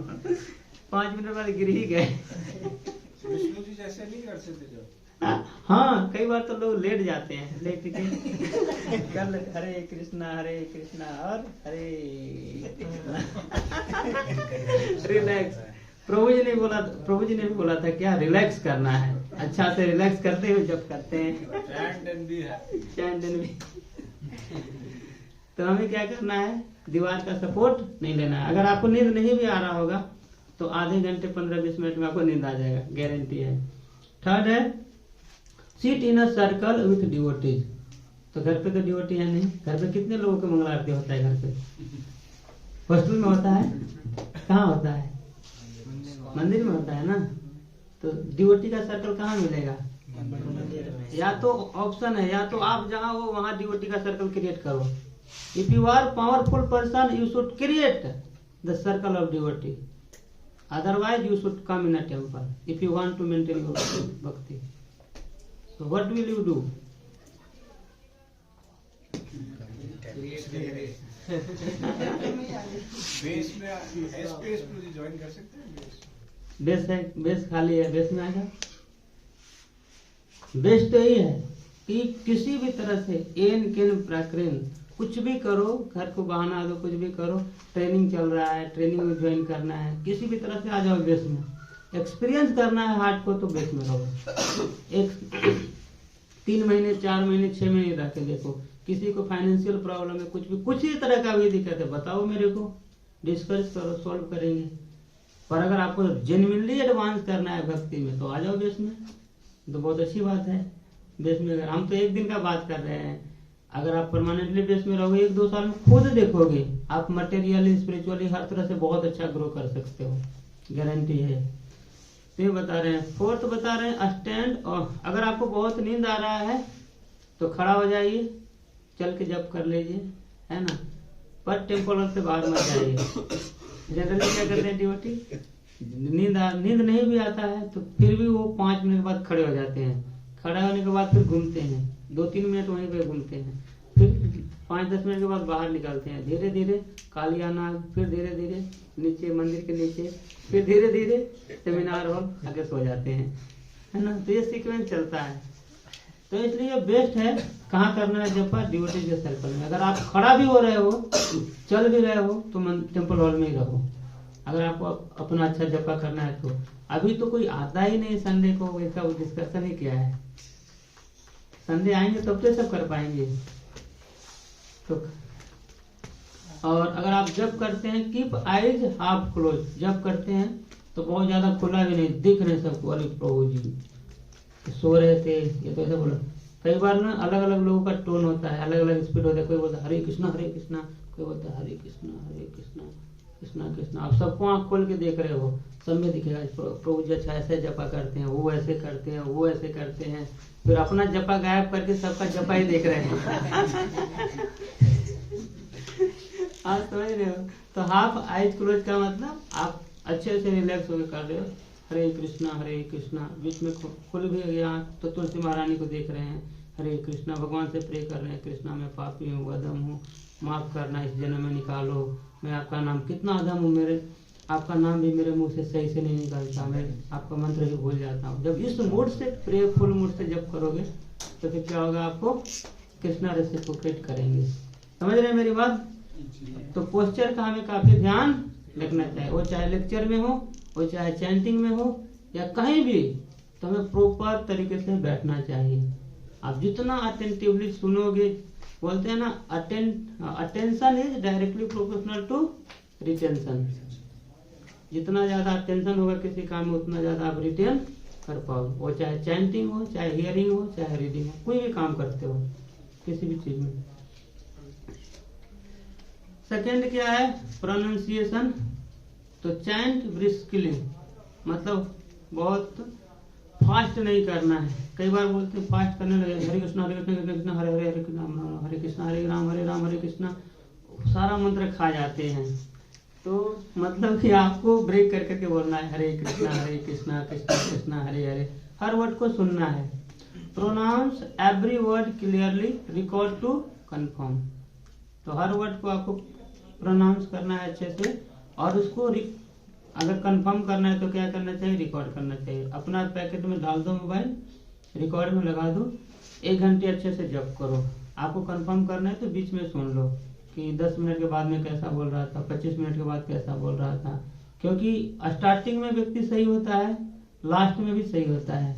5 मिनट बाद गिर ही गए। विष्णु जी जैसे नहीं कर सकते जो? हाँ, कई बार तो लोग लेट जाते हैं, लेट के कर ले हरे कृष्णा और हरे रिलैक्स। प्रभु जी ने भी बोला था क्या, रिलैक्स करना है, अच्छा से रिलैक्स करते हुए जब करते हैं। तो हमें क्या करना है, दीवार का सपोर्ट नहीं लेना है। अगर आपको नींद नहीं भी आ रहा होगा तो आधे घंटे 15-20 मिनट में आपको नींद आ जाएगा, गारंटी है। थर्ड है seat in a circle with devotees. तो घर पे तो डिवोटी है नहीं, घर पे कितने लोगों के मंगल आरती होता है? घर पे हॉस्टल में होता है, कहाँ होता है? मंदिर में होता है ना। तो डिवोटी का सर्कल कहाँ मिलेगा? या तो ऑप्शन है, या तो आप जहाँ हो वहाँ डिवोटी का सर्कल क्रिएट करो। If you are powerful person you should create the circle of devotee, otherwise you should come in a temple if you want to maintain your bhakti. So what will you do? Base में SPS pro join कर सकते हैं। Base है, base खाली है, base में आ जाओ। Base तो यही है कि किसी भी तरह से एन केन प्राकृन कुछ भी करो, घर को बहाना दो, कुछ भी करो, ट्रेनिंग चल रहा है, ट्रेनिंग में ज्वाइन करना है, किसी भी तरह से आ जाओ बेस में। एक्सपीरियंस करना है हार्ट को, तो बेस में रहो। एक 3 महीने 4 महीने 6 महीने रह के देखो। किसी को फाइनेंशियल प्रॉब्लम है, कुछ ही तरह का भी दिक्कत है, बताओ मेरे को, डिस्कस करो, सॉल्व करेंगे। पर अगर आपको जेन्युइनली एडवांस करना है भक्ति में तो आ जाओ बेस में, तो बहुत अच्छी बात है। बेस में अगर हम तो एक दिन का बात कर रहे हैं, अगर आप परमानेंटली बेस में रहोगे 1-2 साल में खुद देखोगे आप मटेरियली स्पिरिचुअली हर तरह से बहुत अच्छा ग्रो कर सकते हो, गारंटी है। तो ये बता रहे हैं। फोर्थ बता रहे हैं स्टैंड। और अगर आपको बहुत नींद आ रहा है तो खड़ा हो जाइए, चल के जप कर लीजिए, है ना, पर टेम्पल से बाहर मत जाइए। जनरली क्या करते हैं डिवोटी, नींद नहीं भी आता है तो फिर भी वो 5 मिनट बाद खड़े हो जाते हैं। खड़े होने के बाद फिर घूमते हैं, 2-3 मिनट वहीं पे घूमते हैं, फिर 5-10 मिनट के बाद बाहर निकलते हैं। धीरे धीरे कालियाना, फिर धीरे धीरे नीचे मंदिर के नीचे, फिर धीरे धीरे सेमिनार हॉल आगे सो जाते हैं, है ना। तो ये सीक्वेंस चलता है। तो इसलिए बेस्ट है कहाँ करना है, जब पर डिवोटी के सर्कल में। अगर आप खड़ा भी हो रहे हो, चल भी रहे हो, तो टेम्पल हॉल में ही रहो। अगर आपको अपना अच्छा जपा करना है तो। अभी तो कोई आता ही नहीं संडे को, इसका डिस्कशन ही क्या है। संडे आएंगे तब तो सब कर पाएंगे। तो और अगर आप जब करते हैं कीप आइज हाफ क्लोज, जब करते हैं तो बहुत ज्यादा खुला भी नहीं, दिख रहे सबको, अरे प्रभु जी सो रहे थे, ये तो ऐसे बोलो। कई बार ना अलग अलग लोगों का टोन होता है, अलग अलग स्पीड होता है। कोई बोलता है हरे कृष्णा, कोई बोलता है हरे कृष्णा कृष्णा कृष्णा। आप सबको आंख खोल के देख रहे हो, सब में दिखेगा प्रभु जी अच्छा ऐसे जपा करते हैं, वो ऐसे करते हैं, वो ऐसे करते हैं। फिर अपना जपा गायब करके सबका जपा ही देख रहे हैं। आप समझ रहे हो। तो हाफ आइज क्लोज का मतलब आप अच्छे से रिलैक्स होकर कर रहे हो। हरे कृष्णा, बीच में खुल भी गया तो तुलसी महारानी को देख रहे हैं। हरे कृष्णा, भगवान से प्रे कर रहे हैं, कृष्णा मैं पापी हूँ, अधम हूँ, माफ करना, इस जन्म में निकालो। मैं आपका नाम, कितना अधम हूँ, मेरे आपका नाम भी मेरे मुंह से सही से नहीं निकलता, मैं आपका मंत्र भी भूल जाता हूँ। जब इस मूड से प्रेयरफुल मूड से जब करोगे तो फिर क्या होगा, आपको कृष्णा रेसिप्रोकेट करेंगे। समझ रहे हैं मेरी बात। तो पोस्चर का हमें काफी ध्यान रखना चाहिए, वो चाहे लेक्चर में हो, वो चाहे चैंटिंग में हो, या कहीं भी, तो हमें प्रॉपर तरीके से बैठना चाहिए। आप जितना अटेंटिवली सुनोगे, बोलते हैं ना, attention is directly proportional to retention. जितना ज्यादा अटेंशन होगा किसी काम में उतना ज्यादा आप रिटेन कर पाओ, वो चाहे चैंटिंग हो, चाहे हियरिंग हो, चाहे रीडिंग हो, कोई भी काम करते हो किसी भी चीज में। सेकेंड क्या है, प्रोनाउंसिएशन। तो चैंट ब्रिस्कली, मतलब बहुत फास्ट नहीं करना है। कई बार बोलते हैं फास्ट करने लगे, हरे कृष्णा हरे कृष्णा कृष्ण कृष्ण हरे हरे हरे कृष्णा हरे कृष्णा हरे राम हरे कृष्णा, सारा मंत्र खा जाते हैं। तो मतलब कि आपको ब्रेक कर करके बोलना है, हरे कृष्णा कृष्णा कृष्णा हरे हरे, हर वर्ड को सुनना है। Pronounce every word clearly, record to confirm. तो हर वर्ड को आपको प्रोनाउंस करना है अच्छे से, और उसको अगर कंफर्म करना है तो क्या करना चाहिए, रिकॉर्ड करना चाहिए। अपना पैकेट में डाल दो मोबाइल, रिकॉर्ड में लगा दो, 1 घंटे अच्छे से जप करो। आपको कंफर्म करना है तो बीच में सुन लो कि 10 मिनट के बाद में कैसा बोल रहा था, 25 मिनट के बाद कैसा बोल रहा था। क्योंकि स्टार्टिंग में व्यक्ति सही होता है, लास्ट में भी सही होता है,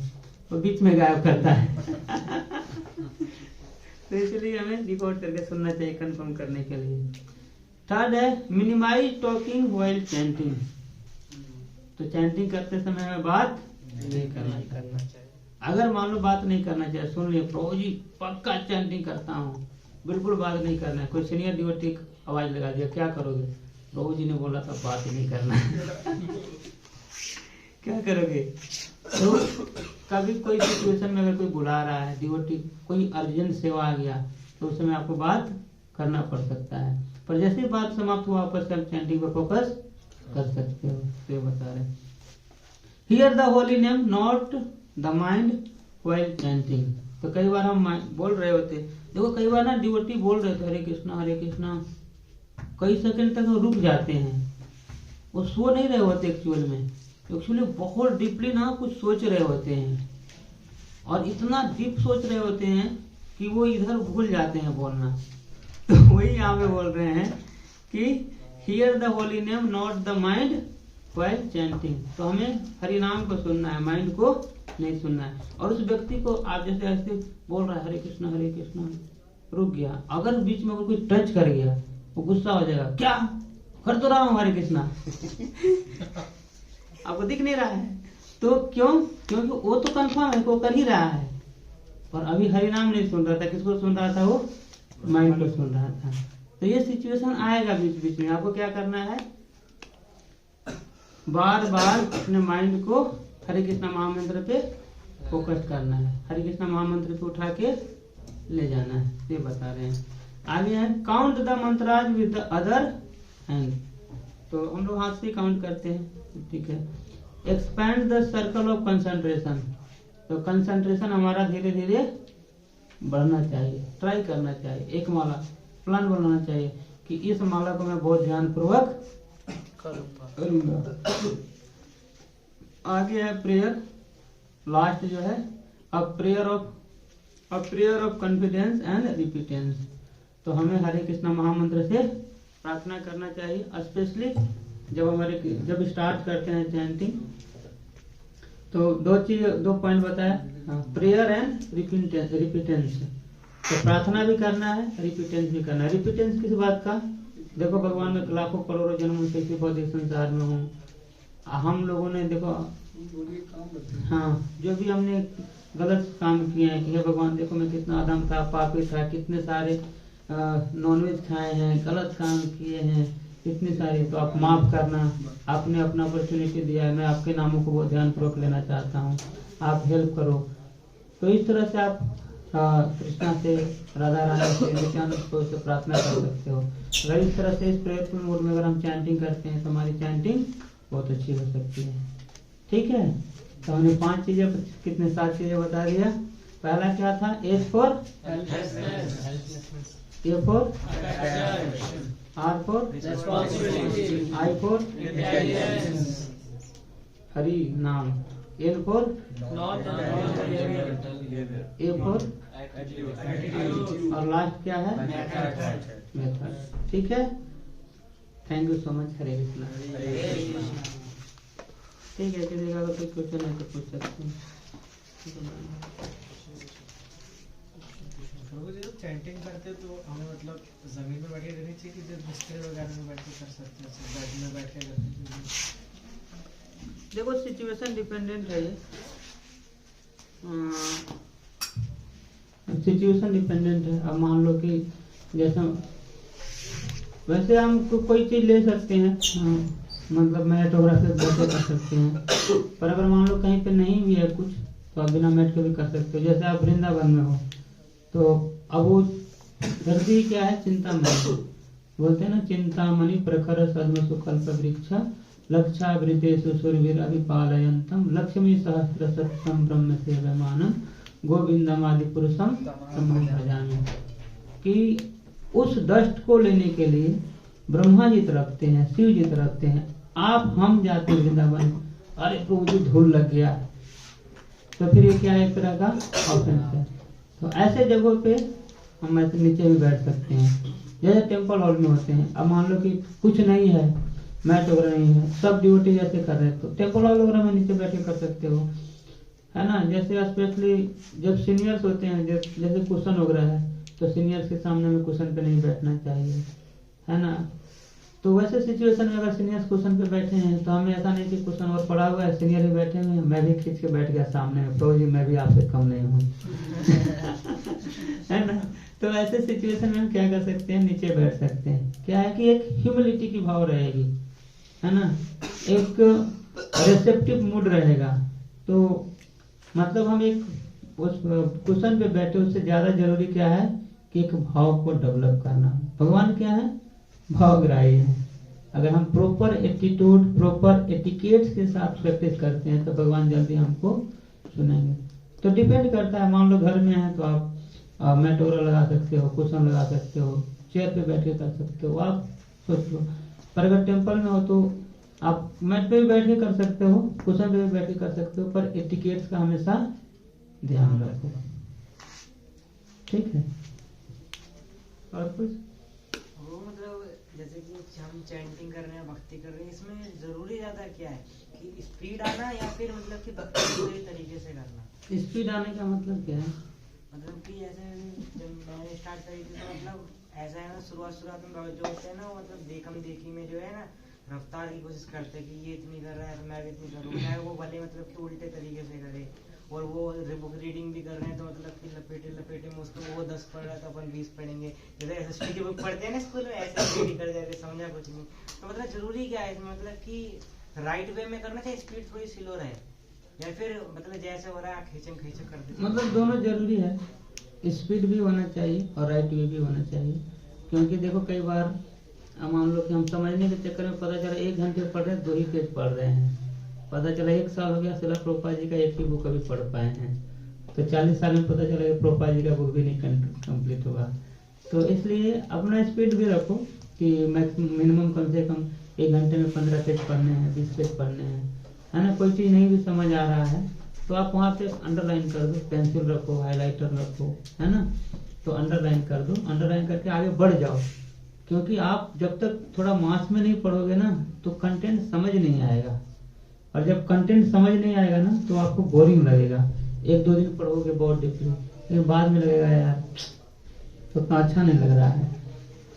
वो बीच में गायब करता है। तो इसलिए हमें रिकॉर्ड करके सुनना चाहिए कंफर्म करने के लिए। थर्ड है मिनिमाइज टॉकिंग व्हाइल चैंटिंग। तो चैंटिंग करते समय हमें बात नहीं करना चाहिए। अगर मान लो बात नहीं करना चाहिए, सुन लिया प्रभु जी पक्का चैंटिंग करता हूँ, बिल्कुल बात नहीं करना है। कोई सीनियर डिवोटी आवाज लगा दिया, क्या करोगे, प्रभु जी ने बोला था बात ही नहीं करना है। क्या करोगे। तो कभी कोई सिचुएशन में अगर कोई बुला रहा है डिवोटी, कोई अर्जेंट सेवा आ गया, तो उस समय आपको बात करना पड़ सकता है। पर जैसे ही बात समाप्त हुआ वापस आप चैंटिंग पर फोकस कर सकते हो। तो बता रहे here the holy name not the mind while chanting. तो कई बार हम बोल रहे होते, देखो कई बार ना डिवोटी बोल रहे थे हरे कृष्णा, कई सेकंड तक वो रुक जाते हैं, वो सो नहीं रहे होते एक्चुअली बहुत डीपली ना कुछ सोच रहे होते हैं, और इतना डीप सोच रहे होते हैं कि वो इधर भूल जाते हैं बोलना। तो वही यहाँ पे बोल रहे हैं कि here the holy name not the mind while chanting. तो हमें हरि नाम को सुनना है, माइंड को नहीं सुनना है। और उस व्यक्ति को आप जैसे ऐसे बोल रहा है हरे कृष्णा, रुक गया, अगर बीच में कोई टच कर गया वो गुस्सा हो जाएगा, क्या कर तो रहा हूँ हरे कृष्णा। आपको दिख नहीं रहा है तो क्योंकि वो तो कंफर्म है, वो कर ही रहा है, पर अभी हरि नाम नहीं सुन रहा था। किसको सुन रहा था, वो माइंड को सुन रहा था। तो ये सिचुएशन आएगा बीच बीच में, आपको क्या करना है, बार बार अपने माइंड को हरे कृष्णा महामंत्र पे फोकस करना है, हरे कृष्णा महामंत्र पे उठा के ले जाना है। ये बता रहे हैं। आगे है count the mantras with the other hand. तो हम लोग हाथ से काउंट करते हैं, ठीक है। Expand the circle of concentration. तो कंसंट्रेशन हमारा धीरे धीरे बढ़ना चाहिए, ट्राई करना चाहिए। एक माला प्लान बनाना चाहिए कि इस माला को मैं बहुत ध्यान पूर्वक करूंगा। आगे है प्रेयर, लास्ट जो है a prayer of confidence and repentance. तो हमें हरे कृष्णा महामंत्र से प्रार्थना करना चाहिए, स्पेशली जब स्टार्ट करते हैं चैंटिंग। तो दो पॉइंट बताया, प्रेयर एंड रिपीटेंस। तो प्रार्थना भी करना है, रिपीटेंस भी करना है। रिपीटेंस किस बात का, देखो भगवान में लाखों करोड़ों जन्मों से इसी भौतिक संसार में हूँ, हम लोगों ने देखो हाँ जो भी हमने गलत काम किए हैं कि हे भगवान देखो मैं कितना अधम था, पापी था, कितने सारे नॉनवेज खाए हैं, गलत काम किए हैं, इतनी सारी, तो आप माफ करना। आपने अपना अपॉर्चुनिटी दिया है, मैं आपके नामों को बहुत ध्यानपूर्वक लेना चाहता हूँ, आप हेल्प करो। तो इस तरह से आप कृष्णा से, राधा रानी से, नित्यानंद से प्रार्थना कर सकते हो। अगर इस तरह से इस प्रेयरफुल मोड में अगर हम चैंटिंग करते हैं तो हमारी चैंटिंग बहुत अच्छी हो सकती है, ठीक है। तो हमने 5 चीजें, कितने 7 चीजें बता दिया। पहला क्या था, A for A for R for I for Hari नाम, N for A for और लास्ट क्या है, मेथड, ठीक है। Thank you so much. Hare Krishna. ठीक है, किसी का कोई क्वेश्चन है तो पूछ सकते हैं। प्रभु जी जब चैंटिंग करते तो हमें मतलब जमीन में बैठ के करनी चाहिए कि जब बिस्तर वगैरह में बैठ के कर सकते हैं, बेड में बैठ के करते हैं? देखो सिचुएशन डिपेंडेंट है ये, सिचुएशन डिपेंडेंट है। अब मान लो कि जैसा वैसे हम कोई चीज ले सकते हैं, मतलब मैट वगैरह से बैठे कर सकते हैं, पर अगर मान लो कहीं पे नहीं भी है कुछ तो आप बिना मैट के भी कर सकते हो। जैसे आप वृंदावन में हो तो अब वो धरती क्या है, चिंतामणि बोलते हैं ना, चिंतामणि प्रखर सद्म सुकल्प वृक्ष लक्षावृतेषु सुरवीर अभिपालयन्तम लक्ष्मी सहस्र सत्सम ब्रह्म सेव्यमानम गोविंदम आदि पुरुषम तमहं भजामि। कि उस दष्ट को लेने के लिए ब्रह्मा जी तरफते हैं, शिव जी तरफते हैं, आप हम जाते हैं वृंदावन, अरे प्रभु जी धूल लग गया, तो फिर ये क्या है, एक तरह का ऑफेंस है। तो ऐसे जगहों पे हम ऐसे नीचे भी बैठ सकते हैं, जैसे टेम्पल हॉल में होते हैं। अब मान लो कि कुछ नहीं है, मैट वगैरह नहीं है, सब ड्यूटी जैसे कर रहे हैं, तो टेम्पल हॉल वगैरह में नीचे बैठ के कर सकते हो, है ना। जैसे स्पेशली जब सीनियर्स होते हैं, जैसे कुशन वगैरह है, तो सीनियर्स के सामने में कुशन पे नहीं बैठना चाहिए, है ना। तो वैसे सिचुएशन में अगर सीनियर्स कुशन पे बैठे हैं तो हमें ऐसा नहीं कि कुशन और पड़ा हुआ है, सीनियर भी बैठे हुए हैं, मैं भी खींच के बैठ गया सामने में, तो जी मैं भी आपसे कम नहीं हूँ है ना। तो ऐसे सिचुएशन में हम क्या कर सकते हैं, नीचे बैठ सकते हैं। क्या है कि एक ह्यूमिलिटी की भाव रहेगी, है ना, एक रिसेप्टिव मूड रहेगा। तो मतलब हम एक उस कुशन पे बैठे, उससे ज्यादा जरूरी क्या है कि एक भाव को डेवलप करना। भगवान क्या है, भावग्राही है। अगर हम प्रॉपर एटीट्यूड, प्रॉपर एटिकेट्स के साथ प्रैक्टिस करते हैं तो भगवान जल्दी हमको सुनेंगे। तो डिपेंड करता है, मान लो घर में है तो आप मैट वगैरह लगा सकते हो, कुशन लगा सकते हो, चेयर पे बैठ के कर सकते हो, आप सोच लो। पर अगर टेम्पल में हो तो आप मैट पे भी बैठ के कर सकते हो, कुशन पे भी बैठ के कर सकते हो, पर एटिकेट्स का हमेशा ध्यान रखो, ठीक है। और कुछ वो मतलब जैसे कि हम चैंटिंग कर रहे हैं, भक्ति कर रहे हैं, इसमें जरूरी ज्यादा क्या है कि स्पीड आना या फिर मतलब कि भक्ति पूरे तरीके से करना? स्पीड आने का मतलब क्या है? मतलब कि ऐसे जब मैंने स्टार्ट करी थी तो मतलब ऐसा है ना, शुरुआत में जो होते हैं ना, मतलब देखम देखी में जो है ना, रफ्तार की कोशिश करते कि ये इतनी कर रहा है तो मैं भी इतनी करूँ, चाहे वो भले मतलब कि उल्टे तरीके से करे। और वो बुक रीडिंग भी कर रहे हैं तो मतलब कि लपेटे में उसको वो 10 पढ़ रहा है तो अपन 20 पढ़ेंगे। जैसे एसएसटी की बुक पढ़ते हैं ना स्कूल में, ऐसे रीडिंग कर जाते, समझा कुछ नहीं। तो मतलब जरूरी क्या है इसमें, मतलब कि राइट वे में करना चाहिए, स्पीड थोड़ी स्लो रहे, या फिर मतलब जैसे हो रहा है खींचम कर देते? मतलब दोनों जरूरी है, स्पीड भी होना चाहिए और राइट वे भी होना चाहिए। क्योंकि देखो कई बार मान लो कि हम समझने के चक्कर में पता चला 1 घंटे पढ़ रहे हैं, 2 ही पेज पढ़ रहे हैं, पता चला 1 साल हो गया श्रील प्रभुपाद जी का एक ही बुक अभी पढ़ पाए हैं, तो 40 साल में पता चला कि प्रभुपाद जी का बुक भी नहीं कंप्लीट होगा। तो इसलिए अपना स्पीड भी रखो कि मिनिमम कम से कम 1 घंटे में 15 पेज पढ़ने हैं, 20 पेज पढ़ने हैं, है ना। कोई चीज़ नहीं भी समझ आ रहा है तो आप वहाँ पे अंडरलाइन कर दो, पेंसिल रखो, हाइलाइटर रखो, है ना, तो अंडरलाइन कर दो, अंडरलाइन करके आगे बढ़ जाओ। क्योंकि आप जब तक थोड़ा मास में नहीं पढ़ोगे ना तो कंटेंट समझ नहीं आएगा, और जब कंटेंट समझ नहीं आएगा ना तो आपको बोरिंग लगेगा। 1-2 दिन पढ़ोगे बहुत डीपली, लेकिन बाद में लगेगा यार तो उतना अच्छा नहीं लग रहा है।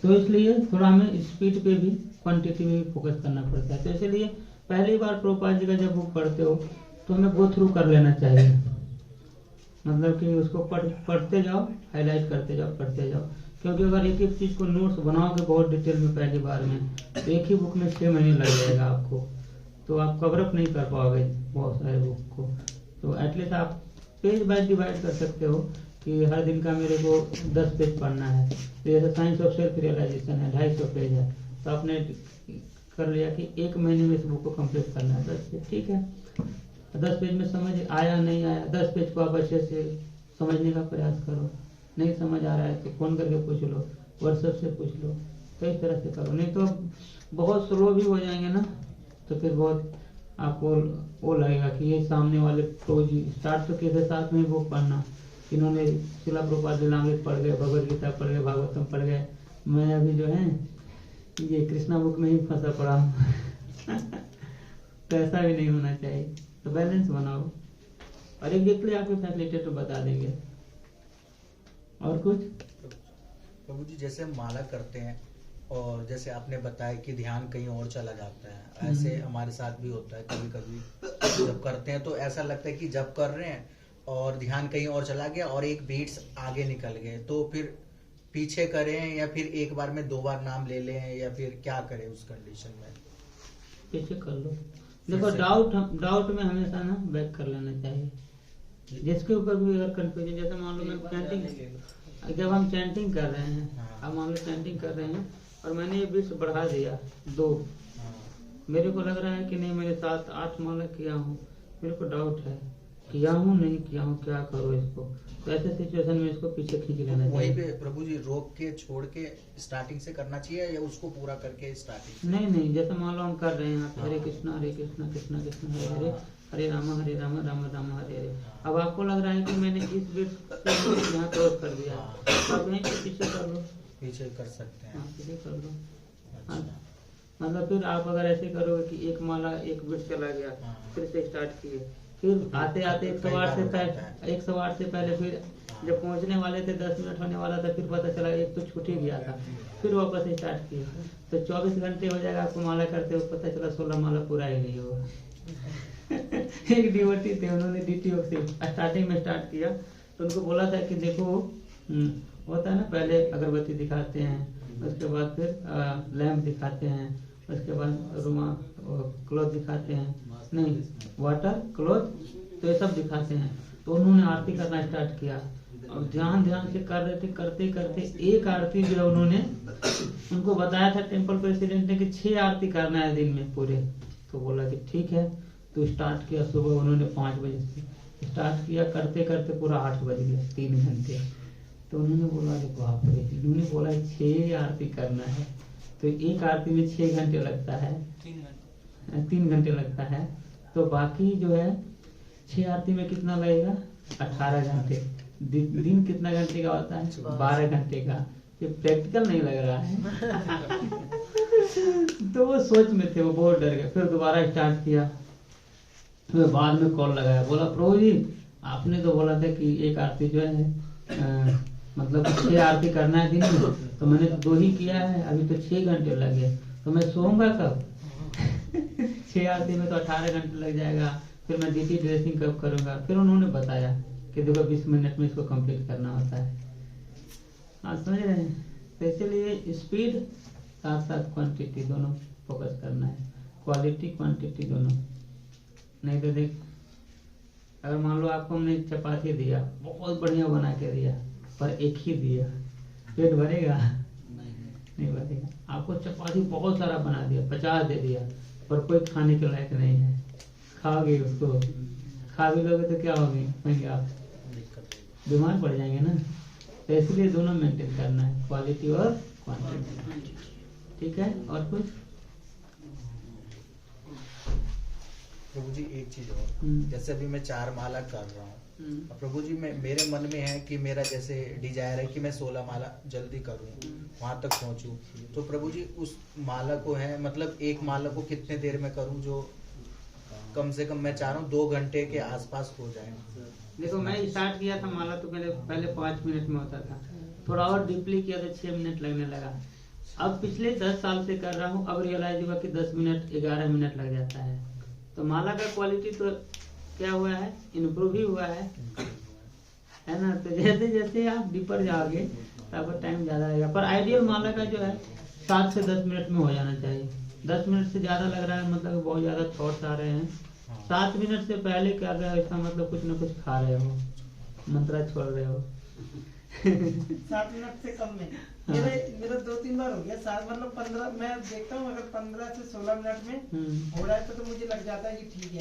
तो इसलिए थोड़ा हमें स्पीड पे भी, क्वांटिटी में भी फोकस करना पड़ता है। तो इसलिए पहली बार प्रभुपाद जी का जब बुक पढ़ते हो तो हमें गो थ्रू कर लेना चाहिए, मतलब कि उसको पढ़ते जाओ, हाईलाइट करते जाओ, पढ़ते जाओ। क्योंकि अगर एक एक चीज को नोट्स बनाओगे बहुत डिटेल में पहली बार में, तो एक ही बुक में 6 महीने लग जाएगा आपको, तो आप कवर अप नहीं कर पाओगे बहुत सारे बुक को। तो एटलीस्ट आप पेज बाय डिवाइड कर सकते हो कि हर दिन का मेरे को 10 पेज पढ़ना है। तो जैसे साइंस ऑफ सेल्फ रियलाइजेशन है, 250 पेज है, तो आपने कर लिया कि 1 महीने में इस बुक को कंप्लीट करना है 10 पेज, ठीक है। 10 पेज में समझ आया नहीं आया, 10 पेज को आप अच्छे से समझने का प्रयास करो। नहीं समझ आ रहा है तो फोन करके पूछ लो, व्हाट्सएप से पूछ लो, तो इस तरह से करो। नहीं तो बहुत स्लो भी हो जाएंगे ना, तो फिर बहुत आपको वो लगेगा कि ये सामने वाले तो जी स्टार्ट तो कैसे साथ में बुक पढ़ना, इन्होंने श्रील प्रभुपाद लीलामृत पढ़ गए, भगवद गीता पढ़ गए, भागवतम पढ़ गए, मैं अभी जो है ये कृष्णा बुक में ही फंसा पड़ा हूँ तो ऐसा भी नहीं होना चाहिए। तो बैलेंस बनाओ, और एग्जैक्टली आपके फैसिलिटेटर बता देंगे। और कुछ? प्रभु जी जैसे हम माला करते हैं और जैसे आपने बताया कि ध्यान कहीं और चला जाता है, ऐसे हमारे साथ भी होता है कभी कभी जब करते हैं तो ऐसा लगता है कि जब कर रहे हैं और ध्यान कहीं और चला गया और एक बीट्स आगे निकल गए, तो फिर पीछे करें या फिर एक बार में 2 बार नाम ले लें या फिर क्या करें उस कंडीशन में? पीछे कर लो। देखो डाउट में हमेशा ना बैक कर लेना चाहिए। जिसके ऊपर भी अगर कंफ्यूजन, जैसे मान लो मैं चैंटिंग, जब हम चैंटिंग कर रहे हैं, अब मान लो चैंटिंग कर रहे हैं और मैंने ये बीट्स बढ़ा दिया 2, मेरे को लग रहा है कि नहीं मैंने 7-8 माला किया हूँ, मेरे को डाउट है किया हूँ नहीं किया हूँ, क्या करो इसको, तो ऐसे सिचुएशन में इसको पीछे खींच लेना चाहिए। वहीं पे प्रभु जी रोक के छोड़ के स्टार्टिंग से करना चाहिए या उसको पूरा करके स्टार्टिंग? नहीं, जैसे मान लो हम कर रहे हैं हरे कृष्णा कृष्णा कृष्णा हरे हरे, हरे राम राम राम हरे हरे। अब आपको लग रहा है कि मैंने इस बीट यहाँ क्रॉस कर दिया, आप यहीं पे पीछे कर लो, पीछे कर सकते हैं। पीछे कर लो। अच्छा। मतलब फिर आप अगर ऐसे करोगे कि एक माला एक बीट चला गया, फिर से स्टार्ट किए, फिर आते आते 108 से पहले फिर जब पहुंचने वाले थे 10 मिनट होने वाला था, फिर पता चला एक तो छूट ही गया था, फिर वापस स्टार्ट किए, तो 24 घंटे हो जाएगा आपको माला करते हुए, पता चला 16 माला पूरा ही नहीं होगा। एक डिवोटी थे, उन्होंने DTO से स्टार्टिंग में स्टार्ट किया, तो उनको बोला था कि देखो होता है ना, पहले अगरबत्ती दिखाते हैं, उसके बाद फिर लैंप दिखाते हैं, उसके बाद क्लॉथ दिखाते हैं, नहीं वाटर क्लॉथ, तो ये सब दिखाते हैं। तो उन्होंने आरती करना स्टार्ट किया और ध्यान से कर रहे थे, करते करते एक आरती जो है उन्होंने उनको बताया था टेम्पल प्रेसिडेंट ने कि 6 आरती करना है दिन में पूरे, तो बोला कि ठीक है, तो स्टार्ट किया सुबह उन्होंने 5 बजे से स्टार्ट किया, करते करते पूरा 8 बज गया, 3 घंटे। तो उन्होंने बोला कि बाप रे, उन्होंने बोला 6 आरती करना है, तो एक आरती में 6 घंटे लगता है, 3 घंटे लगता है, तो बाकी जो है 6 आरती में कितना लगेगा? 18 घंटे। दिन कितना घंटे का होता है? 12 घंटे का। ये प्रैक्टिकल नहीं लग रहा है। तो वो सोच में थे, वो बहुत डर गए, फिर दोबारा स्टार्ट किया, फिर बाद में कॉल लगाया, बोला प्रभु जी आपने तो बोला था कि एक आरती जो है मतलब 6 आरती करना है दिन में, तो मैंने 2 ही किया है, अभी तो 6 घंटे लगे, तो मैं सोऊंगा कब? 6 आरती में तो 18 घंटे लग जाएगा, फिर मैं DT ड्रेसिंग कब करूंगा? फिर उन्होंने बताया कि देखो 20 मिनट में इसको कंप्लीट करना होता है। आप समझ रहे हैं? तो इसलिए स्पीड साथ साथ क्वांटिटी दोनों फोकस करना है, क्वालिटी क्वांटिटी दोनों। नहीं तो देख, अगर मान लो आपको हमने चपाती दिया, बहुत बढ़िया बना के दिया, पर एक ही दिया, पेट भरेगा? नहीं भरेगा। आपको चपाती बहुत सारा बना दिया, 50 दे दिया, पर कोई खाने के लायक नहीं है, खाओगे उसको, खा भी लोगे तो क्या होगी, आप बीमार पड़ जाएंगे ना। तो इसलिए दोनों मेंटेन करना है, क्वालिटी और क्वांटिटी। ठीक है, और कुछ? प्रभु जी एक चीज और, जैसे अभी मैं 4 माला कर रहा हूँ, प्रभु जी मेरे मन में है कि मेरा जैसे डिजायर है कि मैं 16 माला जल्दी करूँ, वहां तक पहुंचूं, तो प्रभु जी उस माला को है मतलब एक माला को कितने देर में करूँ जो कम से कम मैं चाह रहा हूँ 2 घंटे के आसपास हो जाए? देखो मैं स्टार्ट किया था माला तो पहले 5 मिनट में होता था, थोड़ा और डीपली किया तो 6 मिनट लगने लगा। अब पिछले 10 साल से कर रहा हूँ, अब रियलाइज हुआ कि 10 मिनट 11 मिनट लग जाता है। तो माला का क्वालिटी तो क्या हुआ है, इम्प्रूव ही हुआ है ना। तो जैसे जैसे आप डीपर जाओगे तो आपका टाइम ज्यादा रहेगा, पर आइडियल माला का जो है 7 से 10 मिनट में हो जाना चाहिए। 10 मिनट से ज्यादा लग रहा है मतलब बहुत ज्यादा थॉट्स आ रहे हैं। 7 मिनट से पहले कर रहे हो इसका मतलब कुछ न कुछ खा रहे हो, मंत्रा छोड़ रहे हो। 7 मिनट से कम में मेरा 2-3 बार हो गया 7, मतलब 15 मैं देखता हूँ, अगर 15 से 16 मिनट में हो रहा है तो मुझे लग जाता है कि ठीक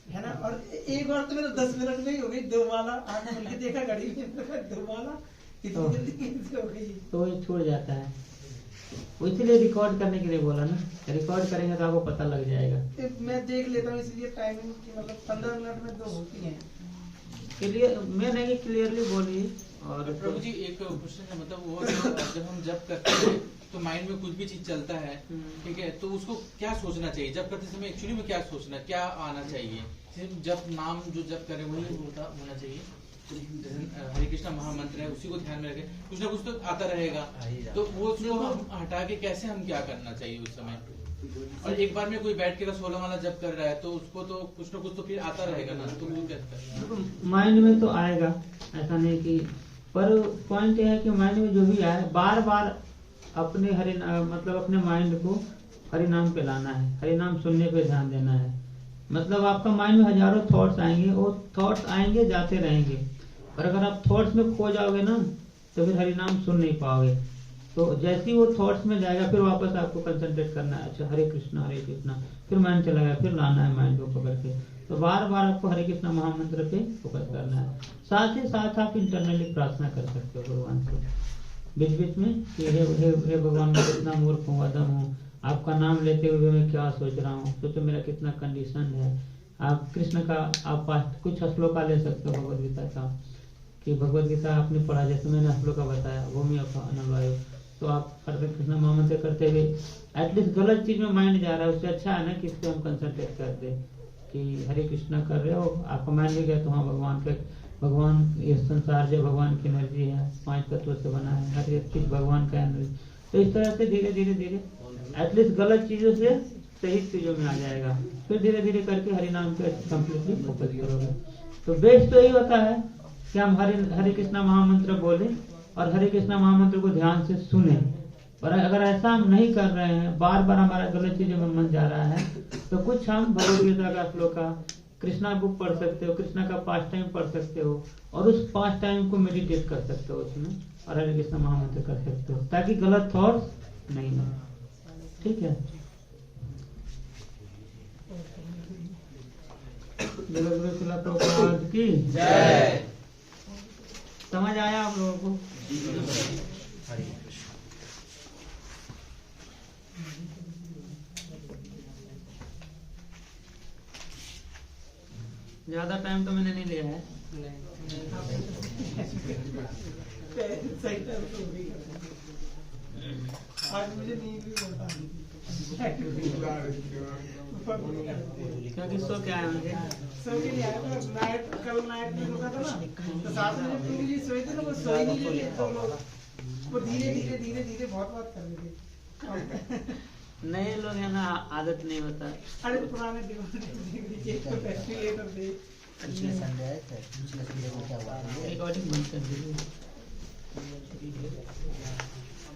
है ना। और एक बार तो मेरा 10 मिनट में ही हो गई 2 माला, आँख खोल के देखा घड़ी में 2 माला इतनी जल्दी कैसे हो गई, तो ये छूट जाता है। इसलिए रिकॉर्ड करने के लिए बोला ना, रिकॉर्ड करेंगे तो आपको पता लग जाएगा। मैं देख लेता हूँ इसलिए टाइमिंग की, मतलब 15 मिनट में 2 होती है। क्लियर मैं नहीं क्लियरली बोलिए। और प्रभु जी एक क्वेश्चन है, मतलब वो जब हम जब करते हैं तो माइंड में कुछ भी चीज चलता है, ठीक है, तो उसको क्या सोचना चाहिए जब करते समय? एक्चुअली में क्या सोचना, क्या आना चाहिए? जब नाम जो जब करे वही होना चाहिए। हरे कृष्णा महामंत्र है उसी को ध्यान में रखे, कुछ ना कुछ तो आता रहेगा। ही जाता तो वो उसको हम हटा के कैसे हम क्या करना चाहिए उस समय? और एक बार में कोई बैठ के 16 माला जप कर रहा है तो उसको तो कुछ ना कुछ तो फिर आता रहेगा ना, तो वो कैसे? माइंड में तो आएगा, ऐसा नहीं कि, पर पॉइंट ये है कि माइंड में जो भी आए बार बार अपने मतलब अपने माइंड को हरि नाम पे लाना है, हरि नाम सुनने पे ध्यान देना है। मतलब आपका माइंड में हजारों थॉट्स आएंगे, वो थॉट्स आएंगे जाते रहेंगे, और अगर आप थॉट्स में खो जाओगे ना तो फिर हरि नाम सुन नहीं पाओगे। तो जैसे ही वो थॉट्स में जाएगा फिर वापस आपको कंसंट्रेट करना है, अच्छा हरे कृष्णा, फिर माइंड चला गया, फिर लाना है माइंड को पकड़ के। तो बार बार आपको हरे कृष्णा महामंत्र पे फोकस करना है। साथ ही साथ आप इंटरनली प्रार्थना कर सकते हो भगवान से बीच बीच में कि हे भगवान, मैं कितना मूर्ख हूँ, अदम हूँ, आपका नाम लेते हुए मैं क्या सोच रहा हूँ, सोचो मेरा कितना कंडीशन है। आप कृष्ण का आप कुछ श्लोका ले सकते हो भगवद गीता का, कि भगवद गीता आपने पढ़ा, जैसे मैंने श्लोका बताया भूमि अनवायु, तो आप हरे कृष्ण महामंत्र करते हुए एटलीस्ट गलत चीज में माइंड जा रहा है, उससे अच्छा है ना कि इस पे हम कंसंट्रेट करते कि हरे कृष्णा कर रहे हो, आपका माइंड भी गया तो हाँ भगवान ये संसार जो भगवान की एनर्जी है, 5 तत्वों से बना है, हर एक चीज भगवान का एनर्जी। तो इस तरह से धीरे धीरे धीरे एटलीस्ट गलत चीजों से सही चीजों में आ जाएगा, फिर धीरे धीरे करके हरि नाम पे कंप्लीटली फोकस करोगे। तो बेस्ट तो यही होता है कि हम हरे कृष्णा महामंत्र बोले और हरे कृष्णा महामंत्र को ध्यान से सुने। और अगर ऐसा हम नहीं कर रहे हैं, बार बार हमारा गलत चीजों में मन जा रहा है, तो कुछ हम भगवद गीता का श्लोका, कृष्णा बुक पढ़ सकते हो, कृष्णा का 5 टाइम पढ़ सकते हो, और उस 5 टाइम को मेडिटेट कर सकते हो उसमें, और हरे कृष्णा महामंत्र कर सकते हो, ताकि गलत थॉट्स नहीं हो। ठीक है, जगत शिला प्रभुपाद की जय। समझ आया आप लोगों को? हरे ज्यादा टाइम तो मैंने नहीं लिया है। सही टाइम तो भी आज मुझे नींद भी बहुत आ रही थी। क्योंकि सो क्या है मुझे सो के नहीं आया था, कल नाइट में रुका था ना, तो 7 बजे टू जी सोए थे ना, वो सोई नहीं रहे थे, तो लोग वो धीरे बहुत बात कर रहे थे। नए लोग है ना, आदत नहीं होता। अरे पुराने पिछले संडे आए थे, पिछले संडे को क्या हुआ? रिकॉर्डिंग बंद कर दीजिए।